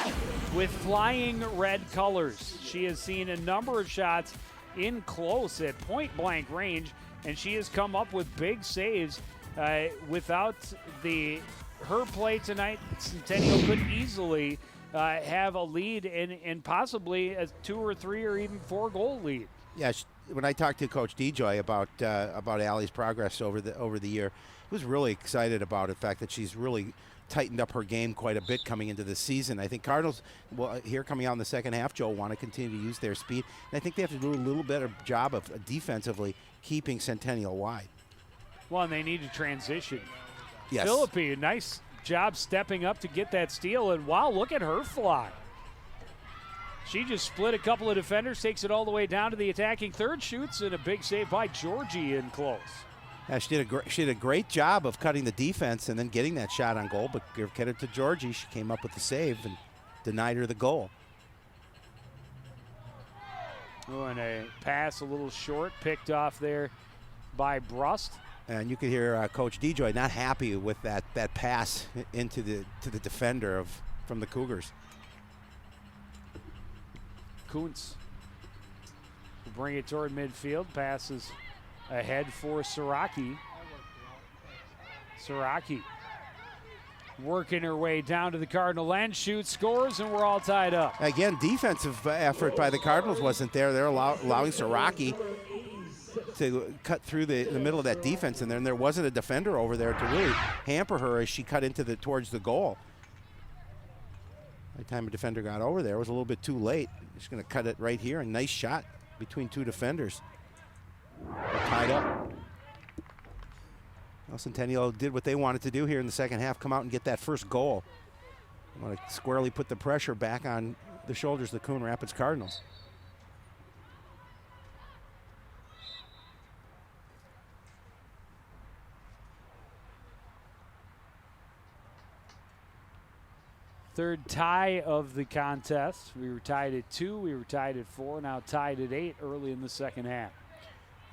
with flying red colors. She has seen a number of shots in close at point-blank range, and she has come up with big saves. Without her play tonight, Centennial could easily have a lead and possibly a 2 or 3 or even 4 goal lead. Yeah, when I talked to Coach DeJoy about Allie's progress over the year, he was really excited about the fact that she's really tightened up her game quite a bit coming into the season. I think Cardinals, here coming out in the second half, Joe, want to continue to use their speed. And I think they have to do a little better job of defensively keeping Centennial wide. Well, and they need to transition. Yes. Philippi, a nice job stepping up to get that steal, and wow, look at her fly. She just split a couple of defenders, takes it all the way down to the attacking third, shoots, and a big save by Georgie in close. Yeah, she did a great job of cutting the defense and then getting that shot on goal, but give credit to Georgie. She came up with the save and denied her the goal. Oh, and a pass a little short, picked off there by Brust. And you could hear Coach DeJoy not happy with that pass into the defender from the Cougars. Kuntz will bring it toward midfield, passes ahead for Siraki. Siraki working her way down to the Cardinal end, shoots, scores, and we're all tied up. Again, defensive effort by the Cardinals wasn't there. They're allowing Siraki to cut through the middle of that defense, and then there wasn't a defender over there to really hamper her as she cut towards the goal. By the time a defender got over there, it was a little bit too late. Just going to cut it right here. A nice shot between two defenders. They're tied up. Well, Centennial did what they wanted to do here in the second half, come out and get that first goal. They want to squarely put the pressure back on the shoulders of the Coon Rapids Cardinals. Third tie of the contest. We were tied at 2, we were tied at 4, now tied at 8 early in the second half.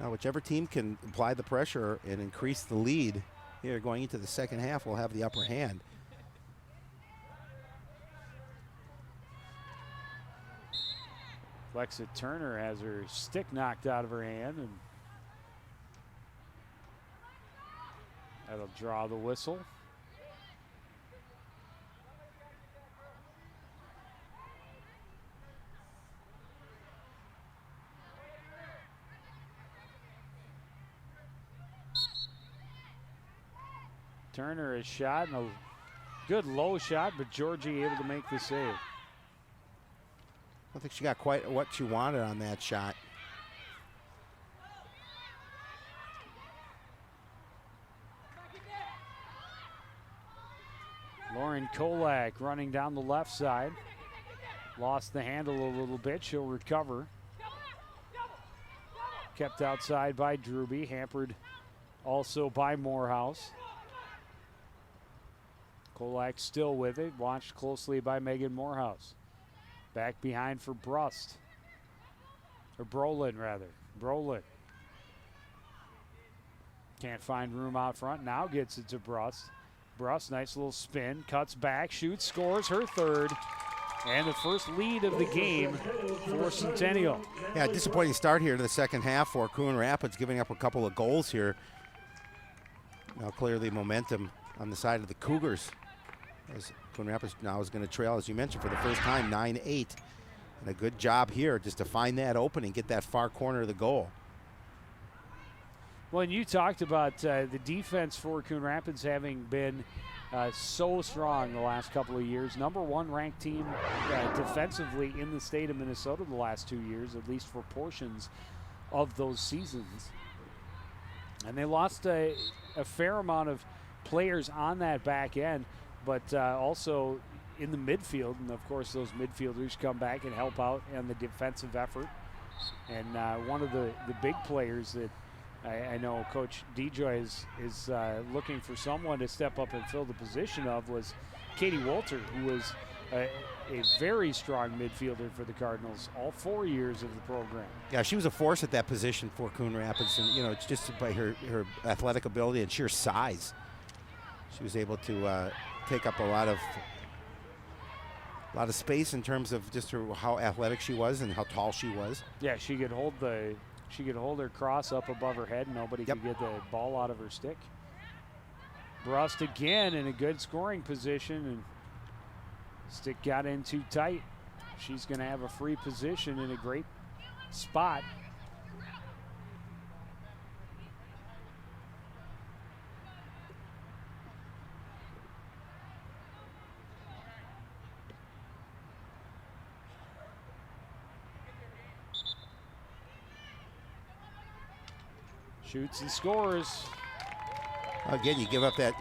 Now, whichever team can apply the pressure and increase the lead here going into the second half will have the upper hand. Lexa Turner has her stick knocked out of her hand, and that'll draw the whistle. Turner is shot, and a good low shot, but Georgie able to make the save. I don't think she got quite what she wanted on that shot. Lauren Kolak running down the left side. Lost the handle a little bit. She'll recover. Kept outside by Druby, hampered also by Morehouse. Kolak still with it, watched closely by Megan Morehouse. Back behind for Brust. Or Brolin, rather. Brolin. Can't find room out front. Now gets it to Brust. Brust, nice little spin. Cuts back, shoots, scores her third. And the first lead of the game for Centennial. Yeah, disappointing start here to the second half for Coon Rapids, giving up a couple of goals here. Now clearly momentum on the side of the Cougars, as Coon Rapids now is going to trail, as you mentioned, for the first time, 9-8. And a good job here just to find that opening, get that far corner of the goal. Well, and you talked about the defense for Coon Rapids having been so strong the last couple of years. Number one ranked team defensively in the state of Minnesota the last 2 years, at least for portions of those seasons. And they lost a fair amount of players on that back end, but also in the midfield. And of course, those midfielders come back and help out in the defensive effort. And one of the big players that I know Coach DeJoy is looking for someone to step up and fill the position of was Katie Walter, who was a very strong midfielder for the Cardinals all 4 years of the program. Yeah, she was a force at that position for Coon Rapids, and you know, it's just by her athletic ability and sheer size. She was able to take up a lot of space in terms of just how athletic she was and how tall she was. Yeah, she could hold her cross up above her head and nobody could get the ball out of her stick. Brust again in a good scoring position, and stick got in too tight. She's going to have a free position in a great spot. Shoots and scores. Again, you give up that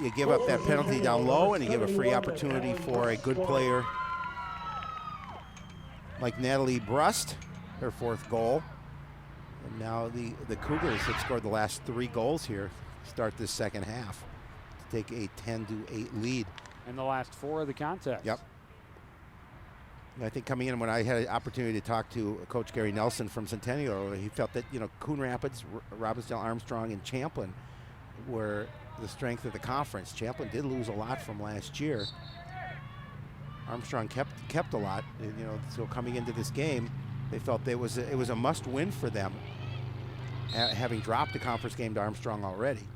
penalty down low, and you give a free opportunity for a good player like Natalie Brust, her fourth goal. And now the Cougars have scored the last 3 goals here to start this second half to take a 10-8 lead. And the last 4 of the contest. Yep. And I think coming in, when I had an opportunity to talk to Coach Gary Nelson from Centennial, he felt that, you know, Coon Rapids, Robbinsdale, Armstrong, and Champlin were the strength of the conference. Champlin did lose a lot from last year. Armstrong kept a lot, and, you know, so coming into this game, they felt it was a must-win for them, having dropped the conference game to Armstrong already.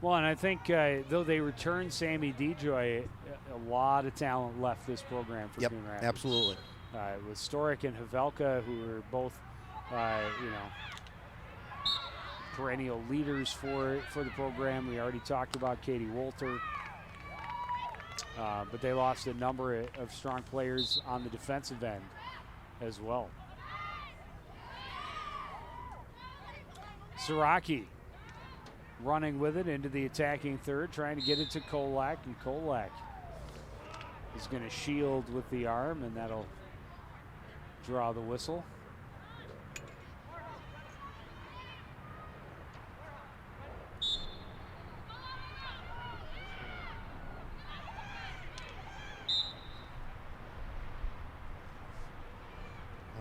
Well, and I think though they returned Sammy DeJoy, a lot of talent left this program for Coon Rapids. Absolutely. With Storick and Havelka, who are both, perennial leaders for the program. We already talked about Katie Wolter. But they lost a number of strong players on the defensive end as well. Siraki running with it into the attacking third, trying to get it to Kolak, and Kolak is going to shield with the arm, and that'll draw the whistle.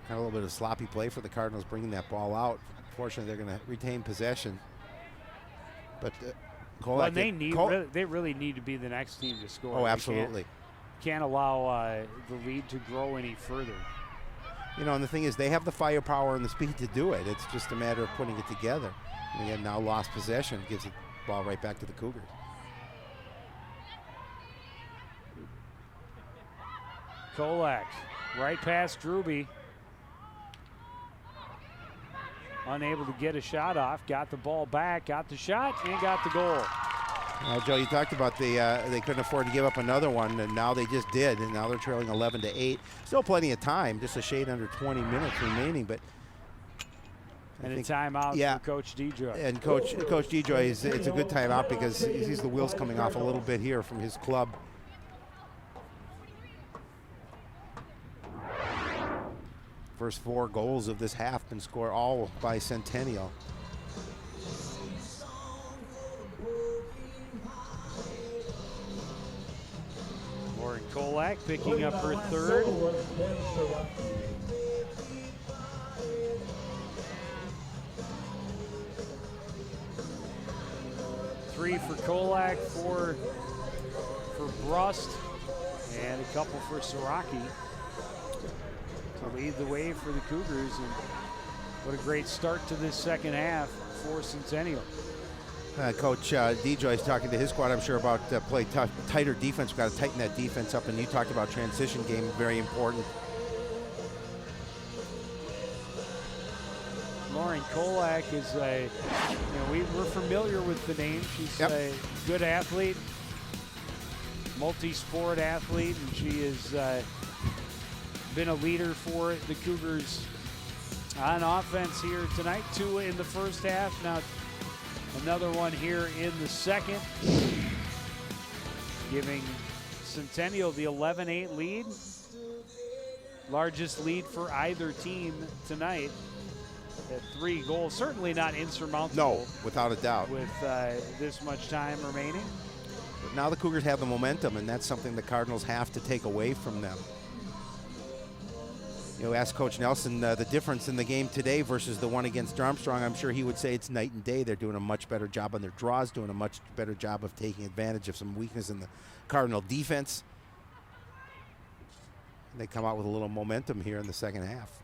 Kind of a little bit of sloppy play for the Cardinals, bringing that ball out. Fortunately, they're going to retain possession. But Kolak, well, they really need to be the next team to score. Oh, absolutely. Can't allow the lead to grow any further. You know, and the thing is, they have the firepower and the speed to do it. It's just a matter of putting it together. And again, now lost possession, gives the ball right back to the Cougars. Kolak, right past Druby. Unable to get a shot off. Got the ball back, got the shot, and got the goal. Joe, you talked about they couldn't afford to give up another one, and now they just did, and now they're trailing 11-8. Still plenty of time, just a shade under 20 minutes remaining, but. And a timeout for Coach DeJoy. And Coach DeJoy, it's a good timeout because he sees the wheels coming off a little bit here from his club. First 4 goals of this half been scored all by Centennial. Lauren Kolak picking up her third. Three for Kolak, 4 for Brust, and a couple for Siraki to lead the way for the Cougars. And what a great start to this second half for Centennial. Coach DeJoy's talking to his squad, I'm sure, about play tighter defense. We've got to tighten that defense up, and you talked about transition game, very important. Lauren Kolak is we're familiar with the name. She's a good athlete, multi-sport athlete, and she has been a leader for the Cougars on offense here tonight. 2 in the first half. Now another one here in the second, giving Centennial the 11-8 lead. Largest lead for either team tonight. At 3 goals, certainly not insurmountable. No, without a doubt. With this much time remaining. But now the Cougars have the momentum, and that's something the Cardinals have to take away from them. You know, ask Coach Nelson the difference in the game today versus the one against Armstrong. I'm sure he would say it's night and day. They're doing a much better job on their draws, doing a much better job of taking advantage of some weakness in the Cardinal defense. And they come out with a little momentum here in the second half.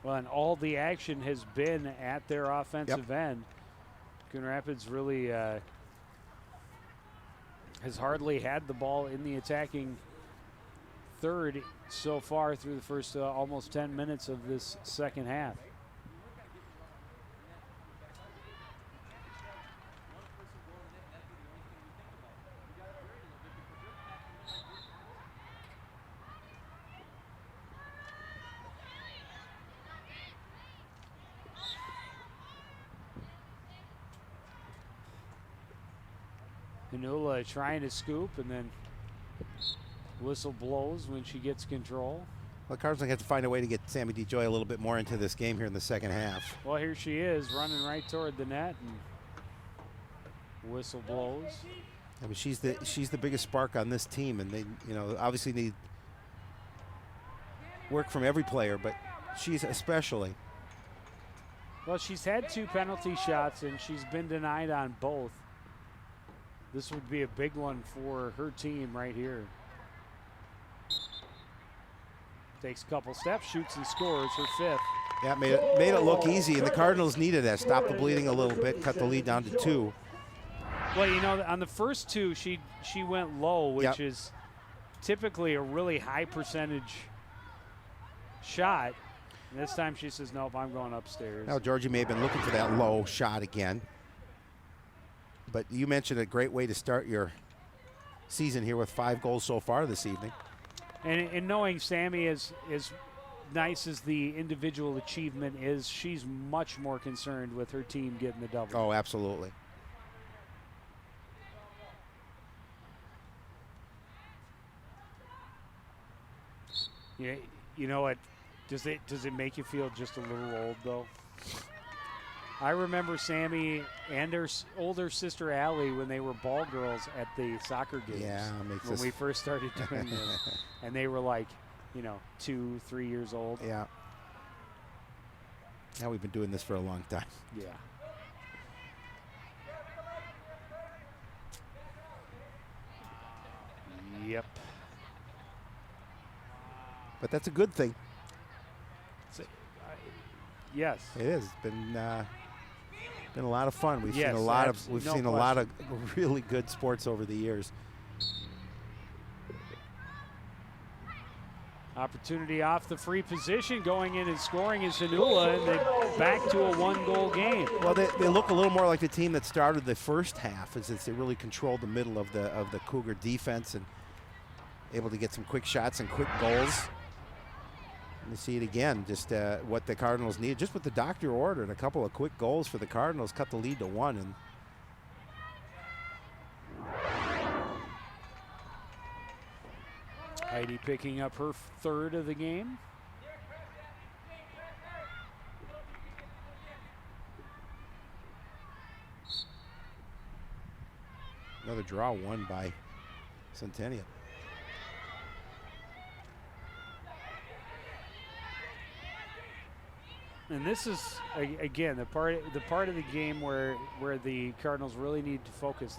Well, and all the action has been at their offensive end. Coon Rapids really has hardly had the ball in the attacking third so far through the first almost 10 minutes of this second half. Hanula trying to scoop, and then whistle blows when she gets control. Well, the Cardinals have to find a way to get Sammy DeJoy a little bit more into this game here in the second half. Well, here she is running right toward the net, and whistle blows. I mean, she's the biggest spark on this team, and they, obviously need work from every player, but she's especially. Well, she's had 2 penalty shots, and she's been denied on both. This would be a big one for her team right here. Takes a couple steps, shoots and scores her 5th. Yeah, made it look easy, and the Cardinals needed that. Stop the bleeding a little bit, cut the lead down to 2. Well, on the first 2, she went low, which is typically a really high percentage shot. And this time she says, nope, I'm going upstairs. Now, Georgie may have been looking for that low shot again. But you mentioned a great way to start your season here with 5 goals so far this evening. And knowing Sammy, as nice as the individual achievement is, she's much more concerned with her team getting the double. Oh, absolutely. Yeah, you know what? Does it make you feel just a little old though? I remember Sammy and her older sister Allie when they were ball girls at the soccer games. Yeah, when we first started doing this, and they were like, 2, 3 years old. Yeah. Now we've been doing this for a long time. Yeah. Yep. But that's a good thing. Yes. It is. It's been a lot of fun. We've Yes, seen a lot of absolutely. we've No seen a lot of question. really good sports over the years. Opportunity off the free position, going in and scoring is Hanula, and they back to a 1-goal game. Well, they look a little more like the team that started the first half, as they really controlled the middle of the Cougar defense and able to get some quick shots and quick goals. And you see it again, just what the Cardinals need, just with the doctor order and a couple of quick goals for the Cardinals, cut the lead to 1. And Heidi picking up her 3rd of the game. another draw won by Centennial. And this is again the part of the game where the Cardinals really need to focus.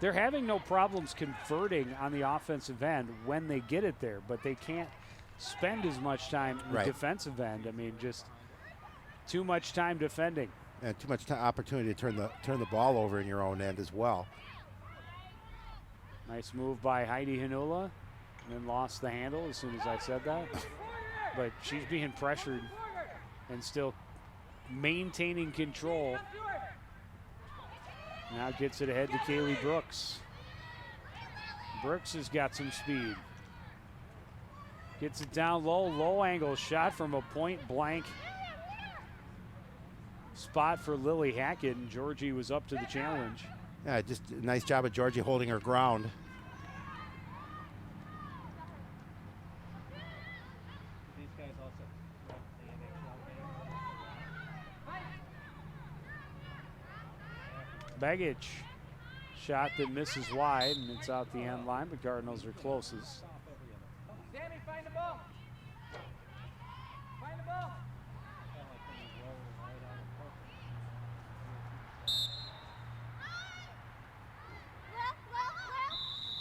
They're having no problems converting on the offensive end when they get it there, but they can't spend as much time in the defensive end. I mean, just too much time defending. And too much opportunity to turn the ball over in your own end as well. Nice move by Heidi Hanula, and then lost the handle as soon as I said that. But she's being pressured and still maintaining control. Now gets it ahead to Kaylee Brooks. Brooks has got some speed. Gets it down low, low angle shot from a point blank spot for Lily Hackett, and Georgie was up to the challenge. Yeah, just a nice job of Georgie holding her ground. Baggage shot that misses wide, and it's out the end line, but Cardinals are closest. Sammy, find the ball. Find the ball.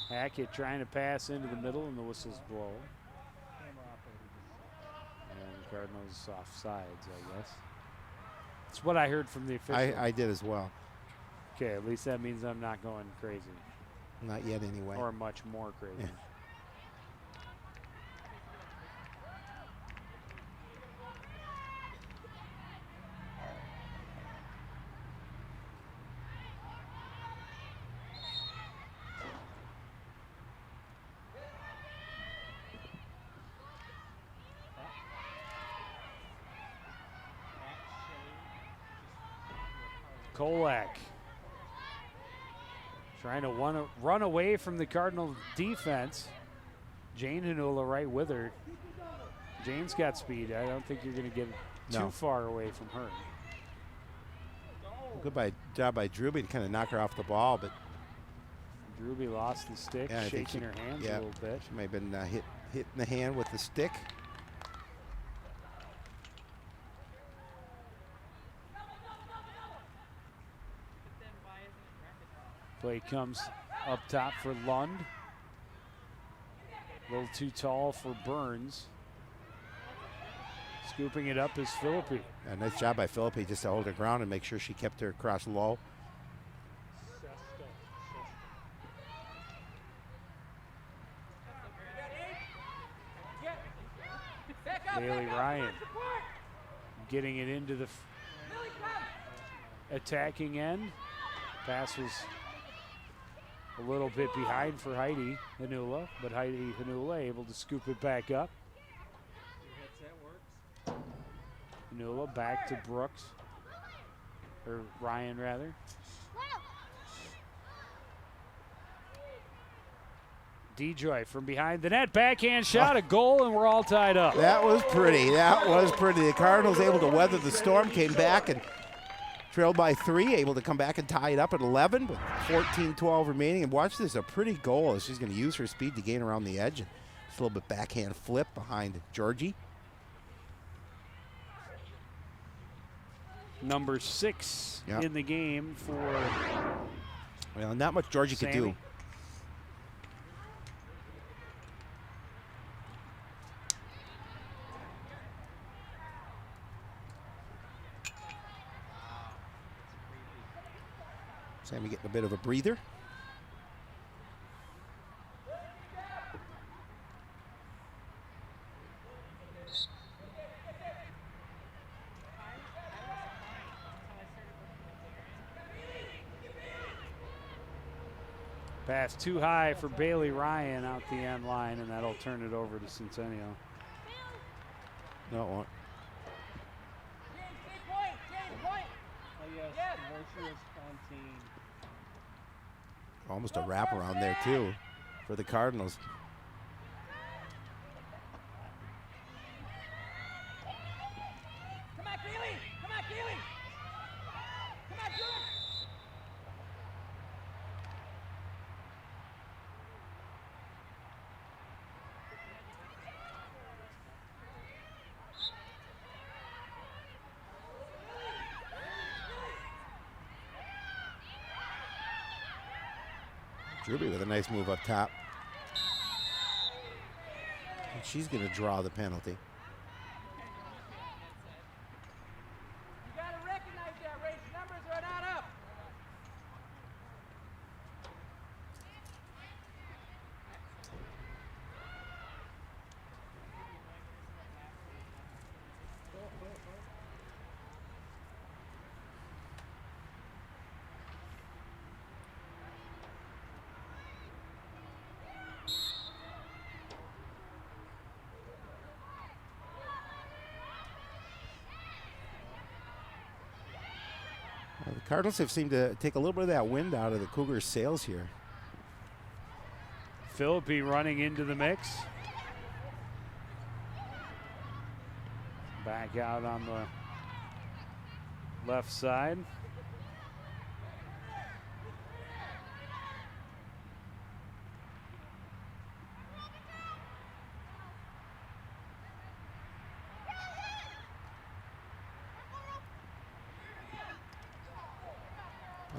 Hackett trying to pass into the middle, and the whistles blow. And Cardinals offsides, I guess. That's what I heard from the official. I did as well. Okay, at least that means I'm not going crazy. Not yet anyway. Or much more crazy. Yeah. Kolak trying to run away from the Cardinal defense. Jane Hanula right with her. Jane's got speed. I don't think you're going to get too far away from her. Good job by Drewby to kind of knock her off the ball, but Drewby lost the stick, shaking her hands a little bit. She may have been hit in the hand with the stick. Play comes up top for Lund. A little too tall for Burns. Scooping it up is Philippi. Yeah, nice job by Philippi just to hold her ground and make sure she kept her cross low. Bailey Ryan getting it into the attacking end. Pass was a little bit behind for Heidi Hanula, but Heidi Hanula able to scoop it back up. Hanula back to Brooks, or Ryan rather. DeJoy from behind the net, backhand shot, a goal, and we're all tied up. That was pretty. That was pretty. The Cardinals able to weather the storm, came back and trailed by 3, able to come back and tie it up at 11 with 14-12 remaining. And watch this, a pretty goal as she's going to use her speed to gain around the edge. And just a little bit backhand flip behind Georgie. Number 6 in the game for well, not much Georgie could do. Sammy getting a bit of a breather. Pass too high for Bailey Ryan out the end line, and that'll turn it over to Centennial. No, it won't. Almost a wraparound there, too, for the Cardinals. Come on, Keely! Come on, Keely! Come on, Coon! Druby with a nice move up top. And she's going to draw the penalty. You gotta recognize that, Rach. Numbers are not up. The Cardinals have seemed to take a little bit of that wind out of the Cougars' sails here. Philippi running into the mix. Back out on the left side.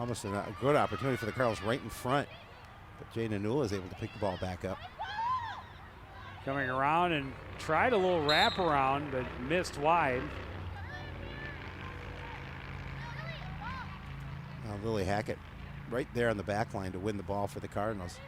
Almost a good opportunity for the Cardinals right in front. But Jay Nanula is able to pick the ball back up. Coming around and tried a little wraparound, but missed wide. Now Lily Hackett right there on the back line to win the ball for the Cardinals.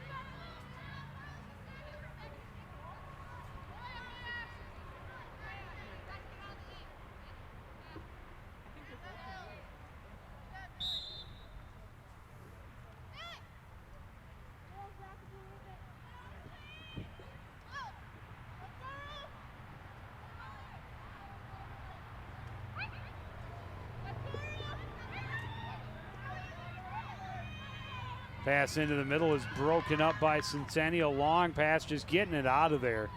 Pass into the middle is broken up by Centennial. Long pass, just getting it out of there,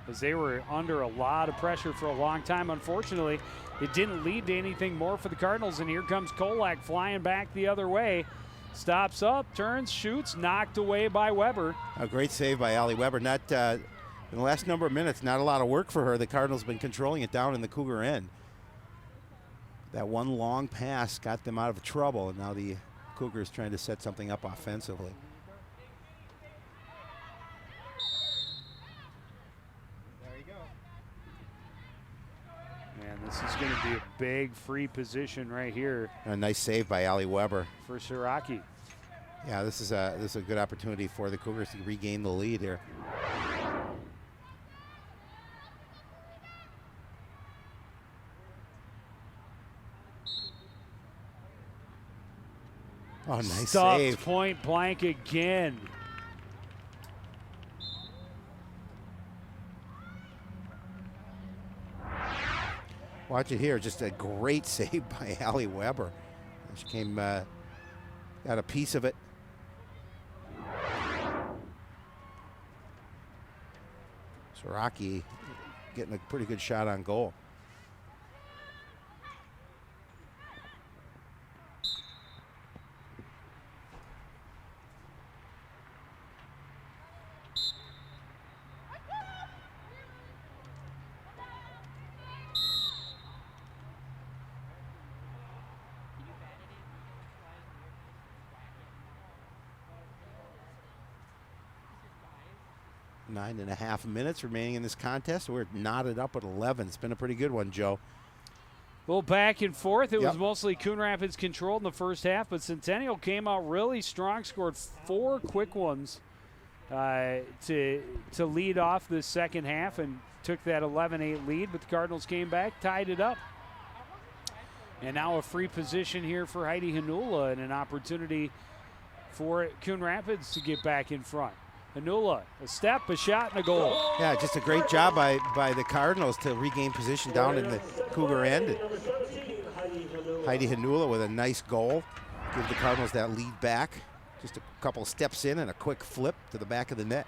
as they were under a lot of pressure for a long time. Unfortunately, it didn't lead to anything more for the Cardinals, and here comes Kolak flying back the other way. Stops up, turns, shoots, knocked away by Weber. A great save by Allie Weber. Not in the last number of minutes, not a lot of work for her. The Cardinals have been controlling it down in the Cougar end. That one long pass got them out of trouble, and now the Cougars trying to set something up offensively. There you go. Man, this is going to be a big free position right here. A nice save by Allie Weber for Siraki. Yeah, this is a good opportunity for the Cougars to regain the lead here. Oh, nice Stuffed save. Point blank again. Watch it here. Just a great save by Allie Weber. She came, got a piece of it. Siraki getting a pretty good shot on goal. Nine and a half minutes remaining in this contest. We're knotted up at 11. It's been a pretty good one, Joe. little back and forth. It was Yep. mostly Coon Rapids controlled in the first half, but Centennial came out really strong, scored 4 quick ones to lead off the second half and took that 11-8 lead, but the Cardinals came back, tied it up. And now a free position here for Heidi Hanula and an opportunity for Coon Rapids to get back in front. Hanula, a step, a shot, and a goal. Yeah, just a great job by the Cardinals to regain position down in the Cougar end. And Heidi Hanula with a nice goal. Give the Cardinals that lead back. Just a couple steps in and a quick flip to the back of the net.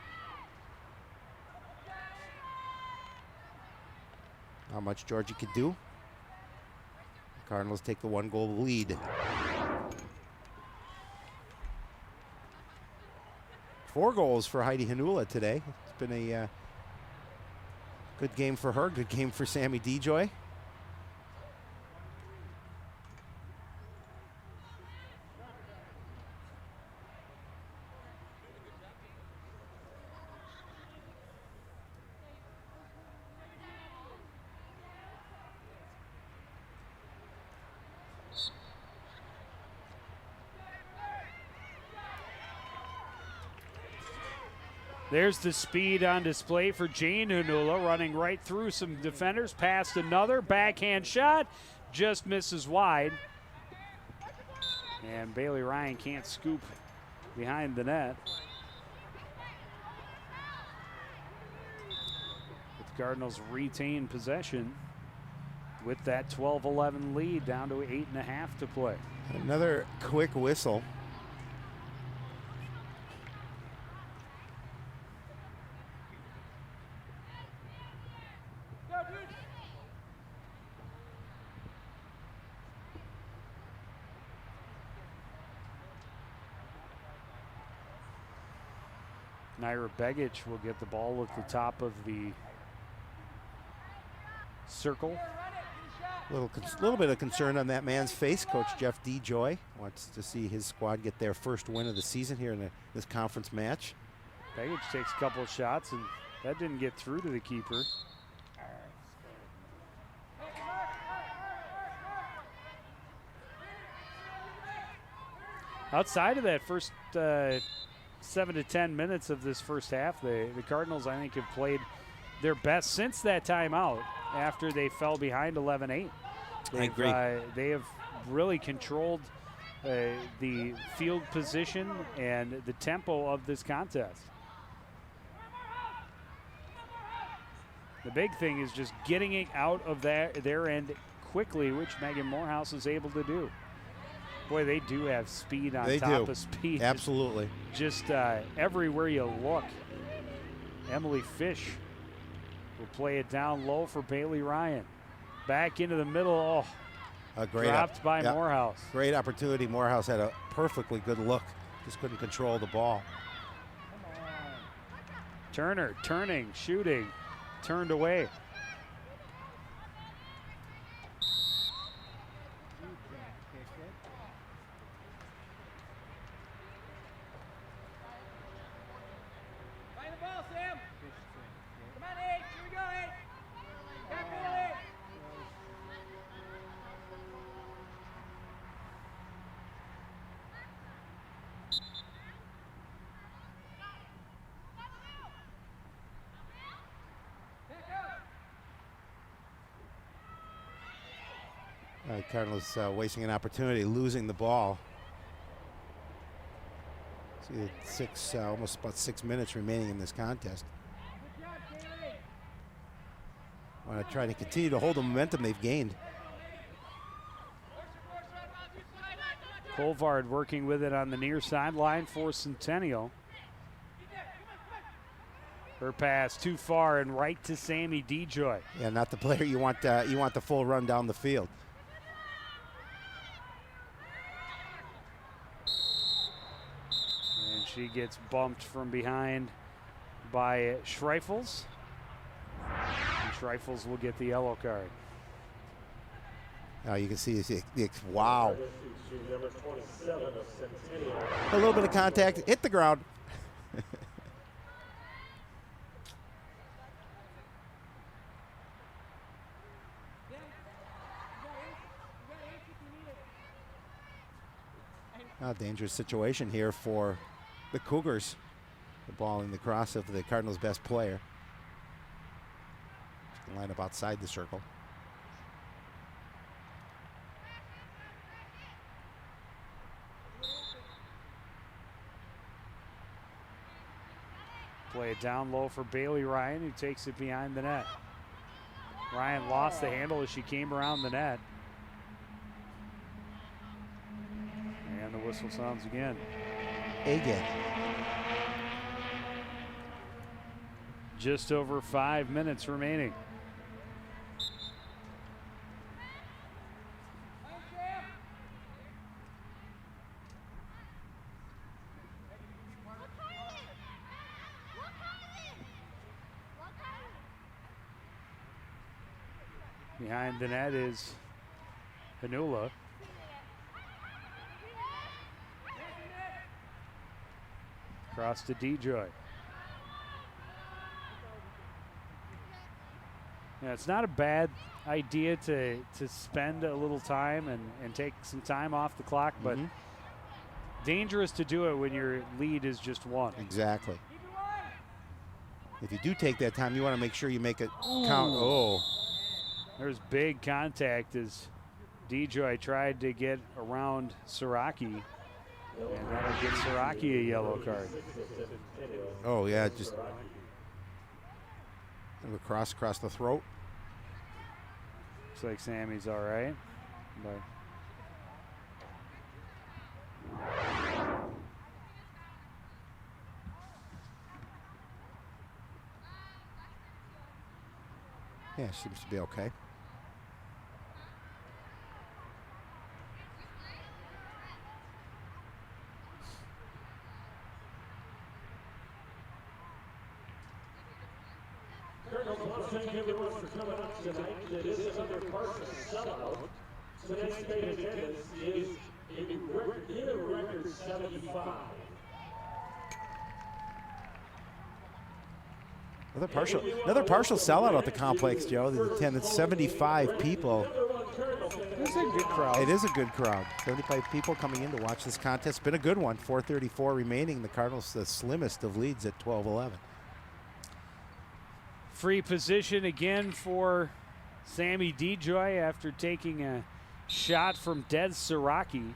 How much Georgie could do. The Cardinals take the 1-goal lead. 4 goals for Heidi Hanula today. It's been a good game for her, good game for Sammy DeJoy. There's the speed on display for Jane Hanula, running right through some defenders, past another, backhand shot, just misses wide. And Bailey Ryan can't scoop behind the net. But the Cardinals retain possession with that 12-11 lead, down to 8.5 to play. Another quick whistle. Naira Begic will get the ball at the top of the circle. Little bit of concern on that man's face. Coach Jeff DeJoy wants to see his squad get their first win of the season here in this conference match. Begic takes a couple of shots, and that didn't get through to the keeper. Outside of that first 7 to 10 minutes of this first half, the Cardinals, I think, have played their best since that timeout after they fell behind 11-8. I agree. They have really controlled the field position and the tempo of this contest. The big thing is just getting it out of their end quickly, which Megan Morehouse is able to do. Boy, they do have speed on top of speed. Absolutely. Just everywhere you look. Emily Fish will play it down low for Bailey Ryan. Back into the middle. Oh, dropped by Morehouse. Great opportunity. Morehouse had a perfectly good look. Just couldn't control the ball. Turner turning, shooting, turned away. Cardinals wasting an opportunity, losing the ball. See, almost about 6 minutes remaining in this contest. Want to try to continue to hold the momentum they've gained. Colvard working with it on the near sideline for Centennial. Her pass too far and right to Sammy DeJoy. Yeah, not the player you want the full run down the field. And she gets bumped from behind by Schreifels. And Schreifels will get the yellow card. Now you can see, wow. A little bit of contact, hit the ground. A dangerous situation here for the Cougars. The ball in the cross of the Cardinals' best player. Line up outside the circle. Play it down low for Bailey Ryan, who takes it behind the net. Ryan lost the handle as she came around the net. And the whistle sounds again. Again. Just over 5 minutes remaining. Behind the net is Hanula. Cross to DeJoy. Yeah, it's not a bad idea to spend a little time and take some time off the clock, but dangerous to do it when your lead is just one. Exactly. If you do take that time, you want to make sure you make it count. Oh. There's big contact as DeJoy tried to get around Siraki, and that'll get Siraki a yellow card. Oh, yeah, just across the throat. Looks like Sammy's all right, but yeah, seems to be okay. Thank everyone for coming out tonight. It is under partial sellout. Tonight's paid attendance is a record 75. Another partial sellout at the complex, Joe. The attendance 75 people. It's a good crowd. It is a good crowd. 75 people coming in to watch this contest. It's been a good one. 4:34 remaining. The Cardinals the slimmest of leads at 12-11. Free position again for Sammy DeJoy after taking a shot from Des Siraki.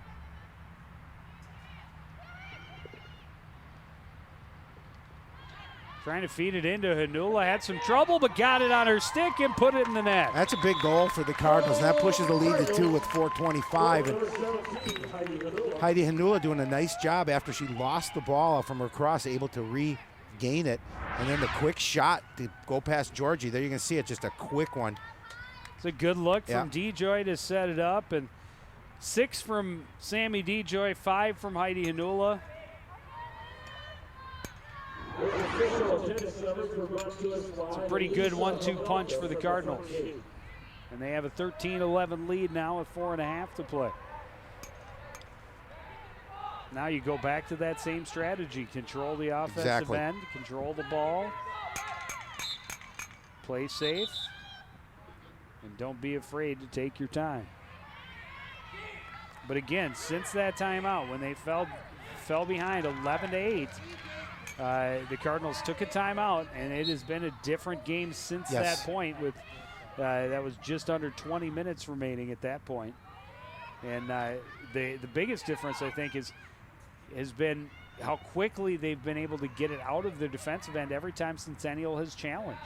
Trying to feed it into Hanula. Had some trouble, but got it on her stick and put it in the net. That's a big goal for the Cardinals. And that pushes the lead to 2 with 4:25. And Heidi Hanula doing a nice job after she lost the ball from her cross, able to regain it. And then the quick shot to go past Georgie. There you can see it, just a quick one. It's a good look from DeJoy to set it up. And 6 from Sammy DeJoy, 5 from Heidi Hanula. It's a pretty good 1-2 punch for the Cardinals. And they have a 13-11 lead now with 4.5 to play. Now you go back to that same strategy. Control the offensive end, control the ball, play safe, and don't be afraid to take your time. But again, since that timeout, when they fell behind 11-8, the Cardinals took a timeout, and it has been a different game since that point. With that was just under 20 minutes remaining at that point. And the biggest difference, I think, has been how quickly they've been able to get it out of their defensive end every time Centennial has challenged.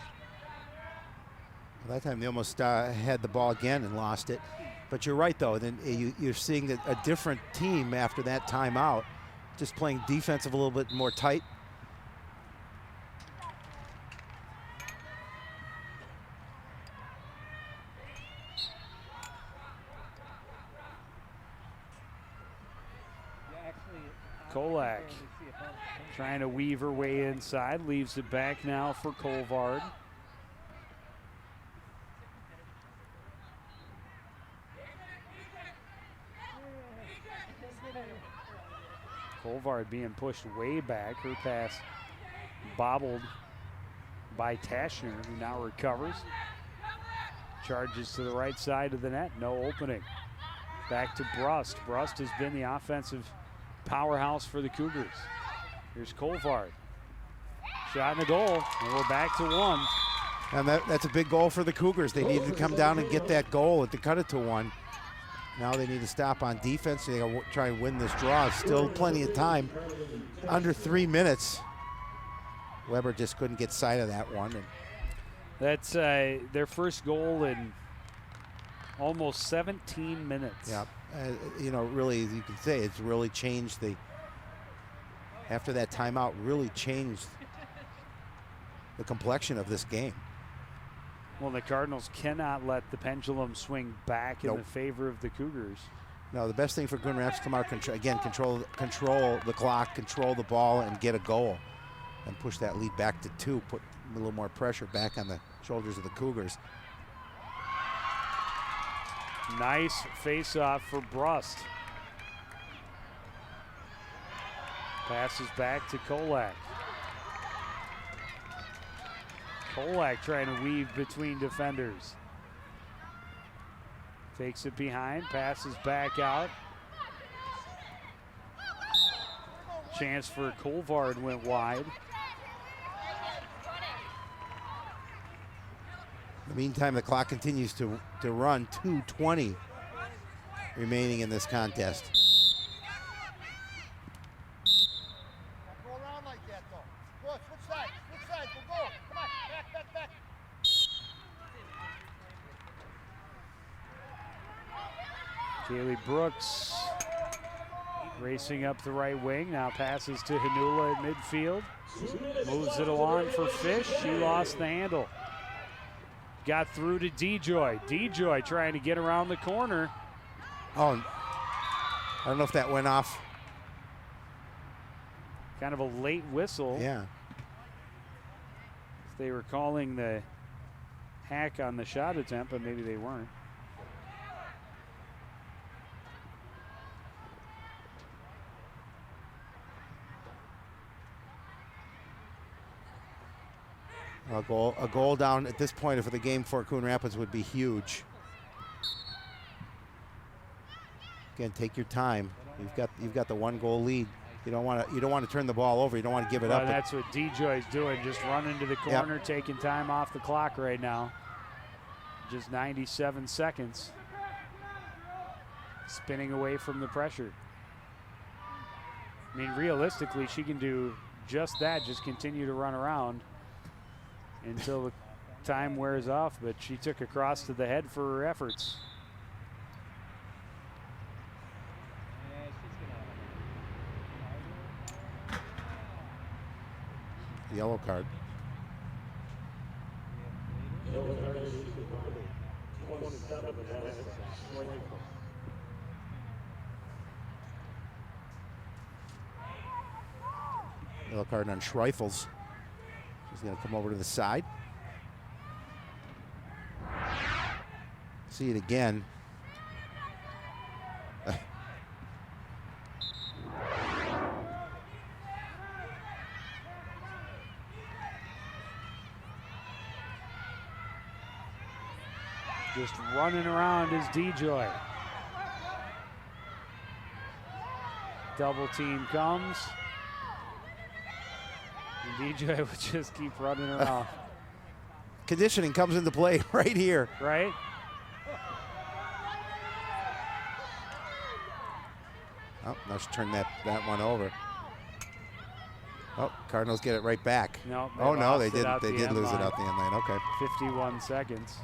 Well, that time they almost had the ball again and lost it. But you're right, though. Then you're seeing a different team after that timeout, just playing defensive a little bit more tight. Kolak trying to weave her way inside, leaves it back now for Kolvard. Kolvard being pushed way back. Her pass bobbled by Tashner, who now recovers. Charges to the right side of the net, no opening. Back to Brust. Brust has been the offensive powerhouse for the Cougars. Here's Colvard. Shot and a goal, and we're back to 1. And that's a big goal for the Cougars. They needed to come down and get that goal and to cut it to 1. Now they need to stop on defense. They got to try and win this draw. Still plenty of time. Under 3 minutes. Weber just couldn't get sight of that one. And that's their first goal in almost 17 minutes. Yeah, you know, really, as you can say, it's really changed after that timeout, really changed the complexion of this game. Well, the Cardinals cannot let the pendulum swing back in the favor of the Cougars. No, the best thing for Coon Rapids to come out, control the clock, control the ball, and get a goal, and push that lead back to 2, put a little more pressure back on the shoulders of the Cougars. Nice face-off for Brust. Passes back to Kolak. Kolak trying to weave between defenders. Takes it behind, passes back out. Chance for Colvard went wide. In the meantime, the clock continues to run. 2:20 remaining in this contest. Go around like that, though. Go, switch sides, we'll go. Come on, back. Kaylee Brooks racing up the right wing. Now passes to Hanula at midfield. Moves it along for Fish. She lost the handle. Got through to DeJoy. DeJoy trying to get around the corner. Oh, I don't know if that went off. Kind of a late whistle. Yeah. They were calling the hack on the shot attempt, but maybe they weren't. A goal down at this point for the game for Coon Rapids would be huge. Again, take your time. You've got the 1-goal lead. You don't want to turn the ball over. You don't want to give it up. That's what DeJoy's doing, just running to the corner, taking time off the clock right now. Just 97 seconds. Spinning away from the pressure. I mean, realistically, she can do just that, just continue to run around until the time wears off, but she took a cross to the head for her efforts. Yellow card. Yellow card on Schreifels. She's going to come over to the side. See it again. Just running around is DeJoy. Double team comes. And DeJoy would just keep running around. Conditioning comes into play right here. Right? Oh, now she turned that one over. Oh, Cardinals get it right back. No, oh no, they didn't. They did lose it out the end line. Okay. 51 seconds.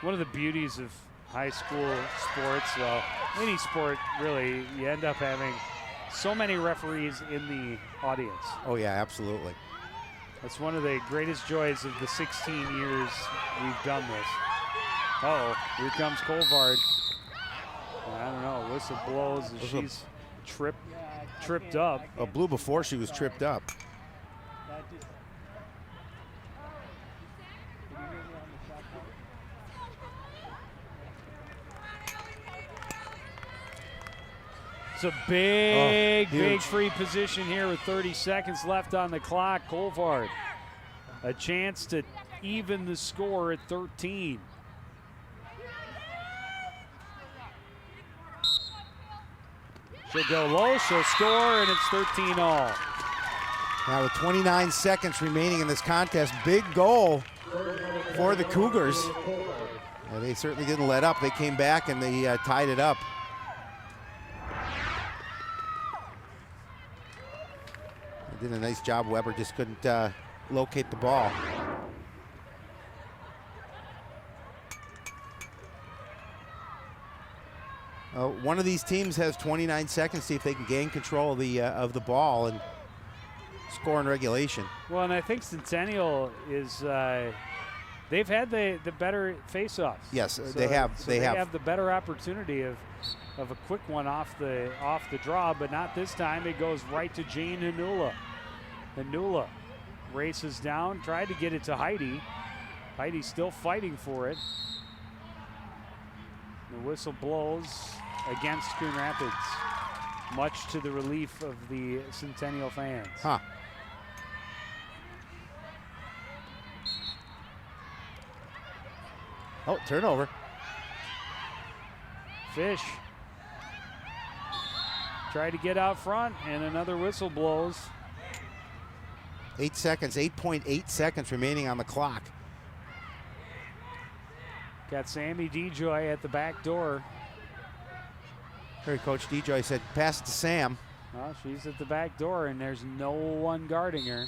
One of the beauties of high school sports, well, any sport really, you end up having so many referees in the audience. Oh yeah, absolutely. That's one of the greatest joys of the 16 years we've done this. Uh-oh, here comes Colvard. I don't know, whistle blows and she's tripped up. Oh, blew before she was tripped up. That's a big free position here with 30 seconds left on the clock. Colvard, a chance to even the score at 13. She'll go low, she'll score, and it's 13 all. Now with 29 seconds remaining in this contest, big goal for the Cougars. They certainly didn't let up. They came back and they tied it up. They did a nice job. Weber just couldn't locate the ball. One of these teams has 29 seconds, see if they can gain control of the ball and score in regulation. Well, and I think Centennial is they've had the better face-offs. Yes, so, they have. So they have the better opportunity of a quick one off the draw, but not this time. It goes right to Jane Hanula. Hanula races down, tried to get it to Heidi. Heidi's still fighting for it. The whistle blows against Coon Rapids, much to the relief of the Centennial fans. Huh. Oh, turnover. Fish tried to get out front, and another whistle blows. 8 seconds, 8.8 seconds remaining on the clock. Got Sammy DeJoy at the back door. Heard Coach DeJoy said, pass it to Sam. Well, she's at the back door, and there's no one guarding her.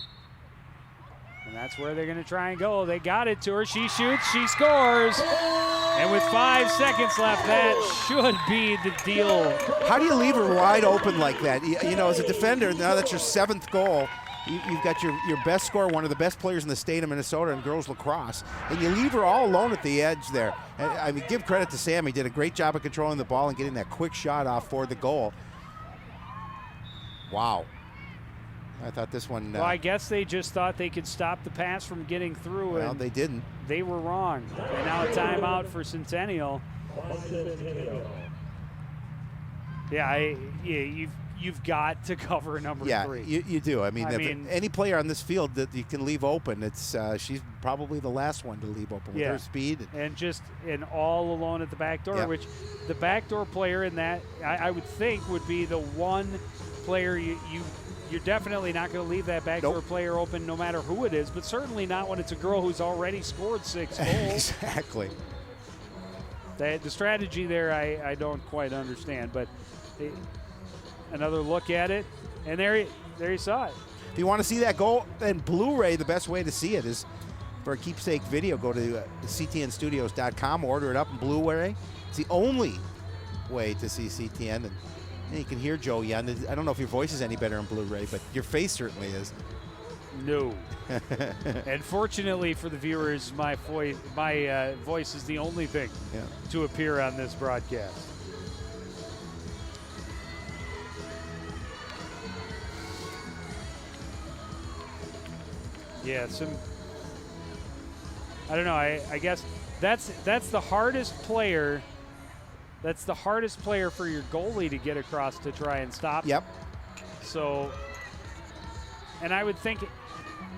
And that's where they're going to try and go. They got it to her. She shoots. She scores. And with 5 seconds left, that should be the deal. How do you leave her wide open like that? You know, as a defender, now that's your 7th goal. You've got your best scorer, one of the best players in the state of Minnesota in girls lacrosse, and you leave her all alone at the edge there. And, I mean, give credit to Sam. He did a great job of controlling the ball and getting that quick shot off for the goal. Wow. I thought this one... well, I guess they just thought they could stop the pass from getting through. Well, and they didn't. They were wrong. And now a timeout for Centennial. Yeah, you've got to cover number 3. Yeah, you do. I mean, any player on this field that you can leave open, it's she's probably the last one to leave open with her speed. And all alone at the back door, which the backdoor player in that, I would think, would be the one player you're definitely not going to leave that backdoor player open no matter who it is, but certainly not when it's a girl who's already scored 6 goals. Exactly. The strategy there I don't quite understand, but another look at it, and there you saw it. If you want to see that goal in Blu-ray, the best way to see it is for a keepsake video. Go to ctnstudios.com, order it up in Blu-ray. It's the only way to see CTN, and you can hear Joe Young. I don't know if your voice is any better in Blu-ray, but your face certainly is. No. And fortunately for the viewers, my voice is the only thing to appear on this broadcast. Yeah, I don't know. I guess that's the hardest player. That's the hardest player for your goalie to get across to try and stop. Yep. So, and I would think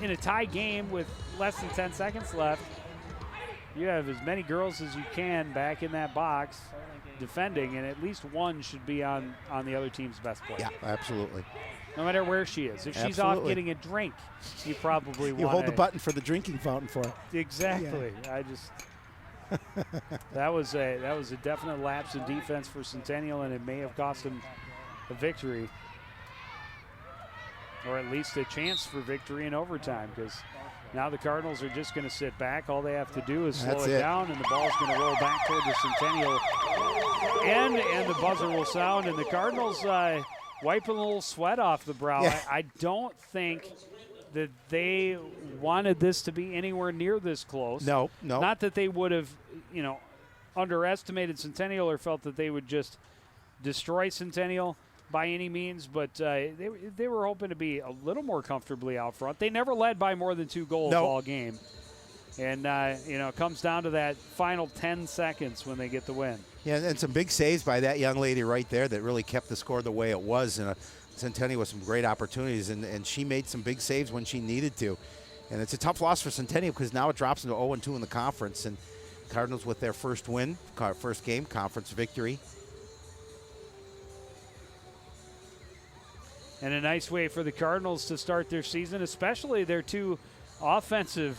in a tie game with less than 10 seconds left, you have as many girls as you can back in that box defending, and at least one should be on the other team's best player. Yeah, absolutely. No matter where she is. If she's off getting a drink, you probably want to... You hold the button for the drinking fountain for her. Exactly. Yeah. I just... that was a definite lapse in defense for Centennial, and it may have cost them a victory, or at least a chance for victory in overtime, because now the Cardinals are just going to sit back. All they have to do is slow it down, and the ball's going to roll back toward the Centennial end, and the buzzer will sound, and the Cardinals wiping a little sweat off the brow. Yeah. I don't think that they wanted this to be anywhere near this close. No. Not that they would have, underestimated Centennial or felt that they would just destroy Centennial by any means, but they were hoping to be a little more comfortably out front. They never led by more than 2 goals all game. And, it comes down to that final 10 seconds when they get the win. Yeah, and some big saves by that young lady right there that really kept the score the way it was. And Centennial with some great opportunities, and she made some big saves when she needed to. And it's a tough loss for Centennial because now it drops into 0-2 in the conference. And Cardinals with their first win, first game, conference victory. And a nice way for the Cardinals to start their season, especially their two offensive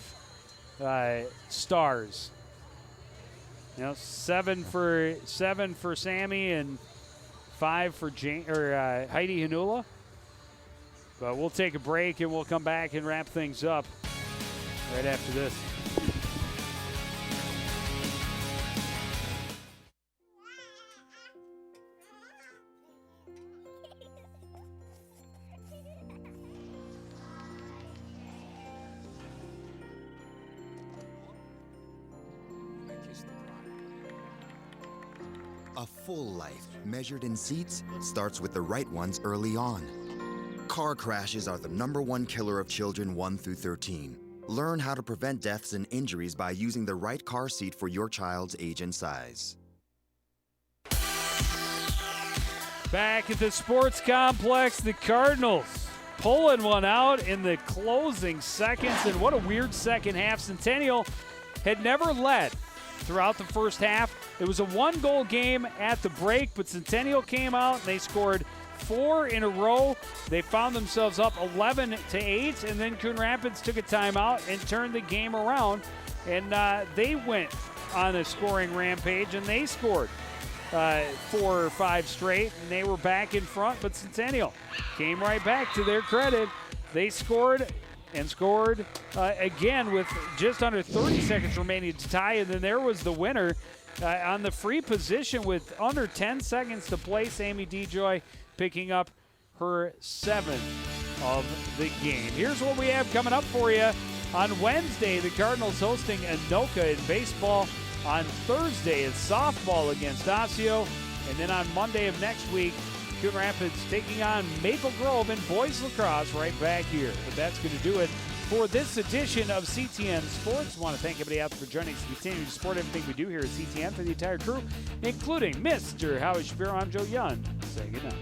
stars. 7 for Sammy and 5 for Heidi Hanula. But we'll take a break and we'll come back and wrap things up right after this. A full life, measured in seats, starts with the right ones early on. Car crashes are the #1 killer of children 1 through 13. Learn how to prevent deaths and injuries by using the right car seat for your child's age and size. Back at the sports complex, the Cardinals pulling one out in the closing seconds. And what a weird second half. Centennial had never led throughout the first half. It was a 1-goal game at the break, but Centennial came out and they scored 4 in a row. They found themselves up 11-8, and then Coon Rapids took a timeout and turned the game around. And they went on a scoring rampage, and they scored 4 or 5 straight, and they were back in front. But Centennial came right back. To their credit, they scored and scored again with just under 30 seconds remaining to tie, and then there was the winner on the free position with under 10 seconds to play. Sammy DeJoy picking up her 7th of the game. Here's what we have coming up for you. On Wednesday, the Cardinals hosting Anoka in baseball. On Thursday, it's softball against Osseo. And then on Monday of next week, Coon Rapids taking on Maple Grove in boys lacrosse right back here. But that's going to do it for this edition of CTN Sports. I want to thank everybody out there for joining us to continue to support everything we do here at CTN. For the entire crew, including Mr. Howie Shapiro, I'm Joe Young. Say goodnight.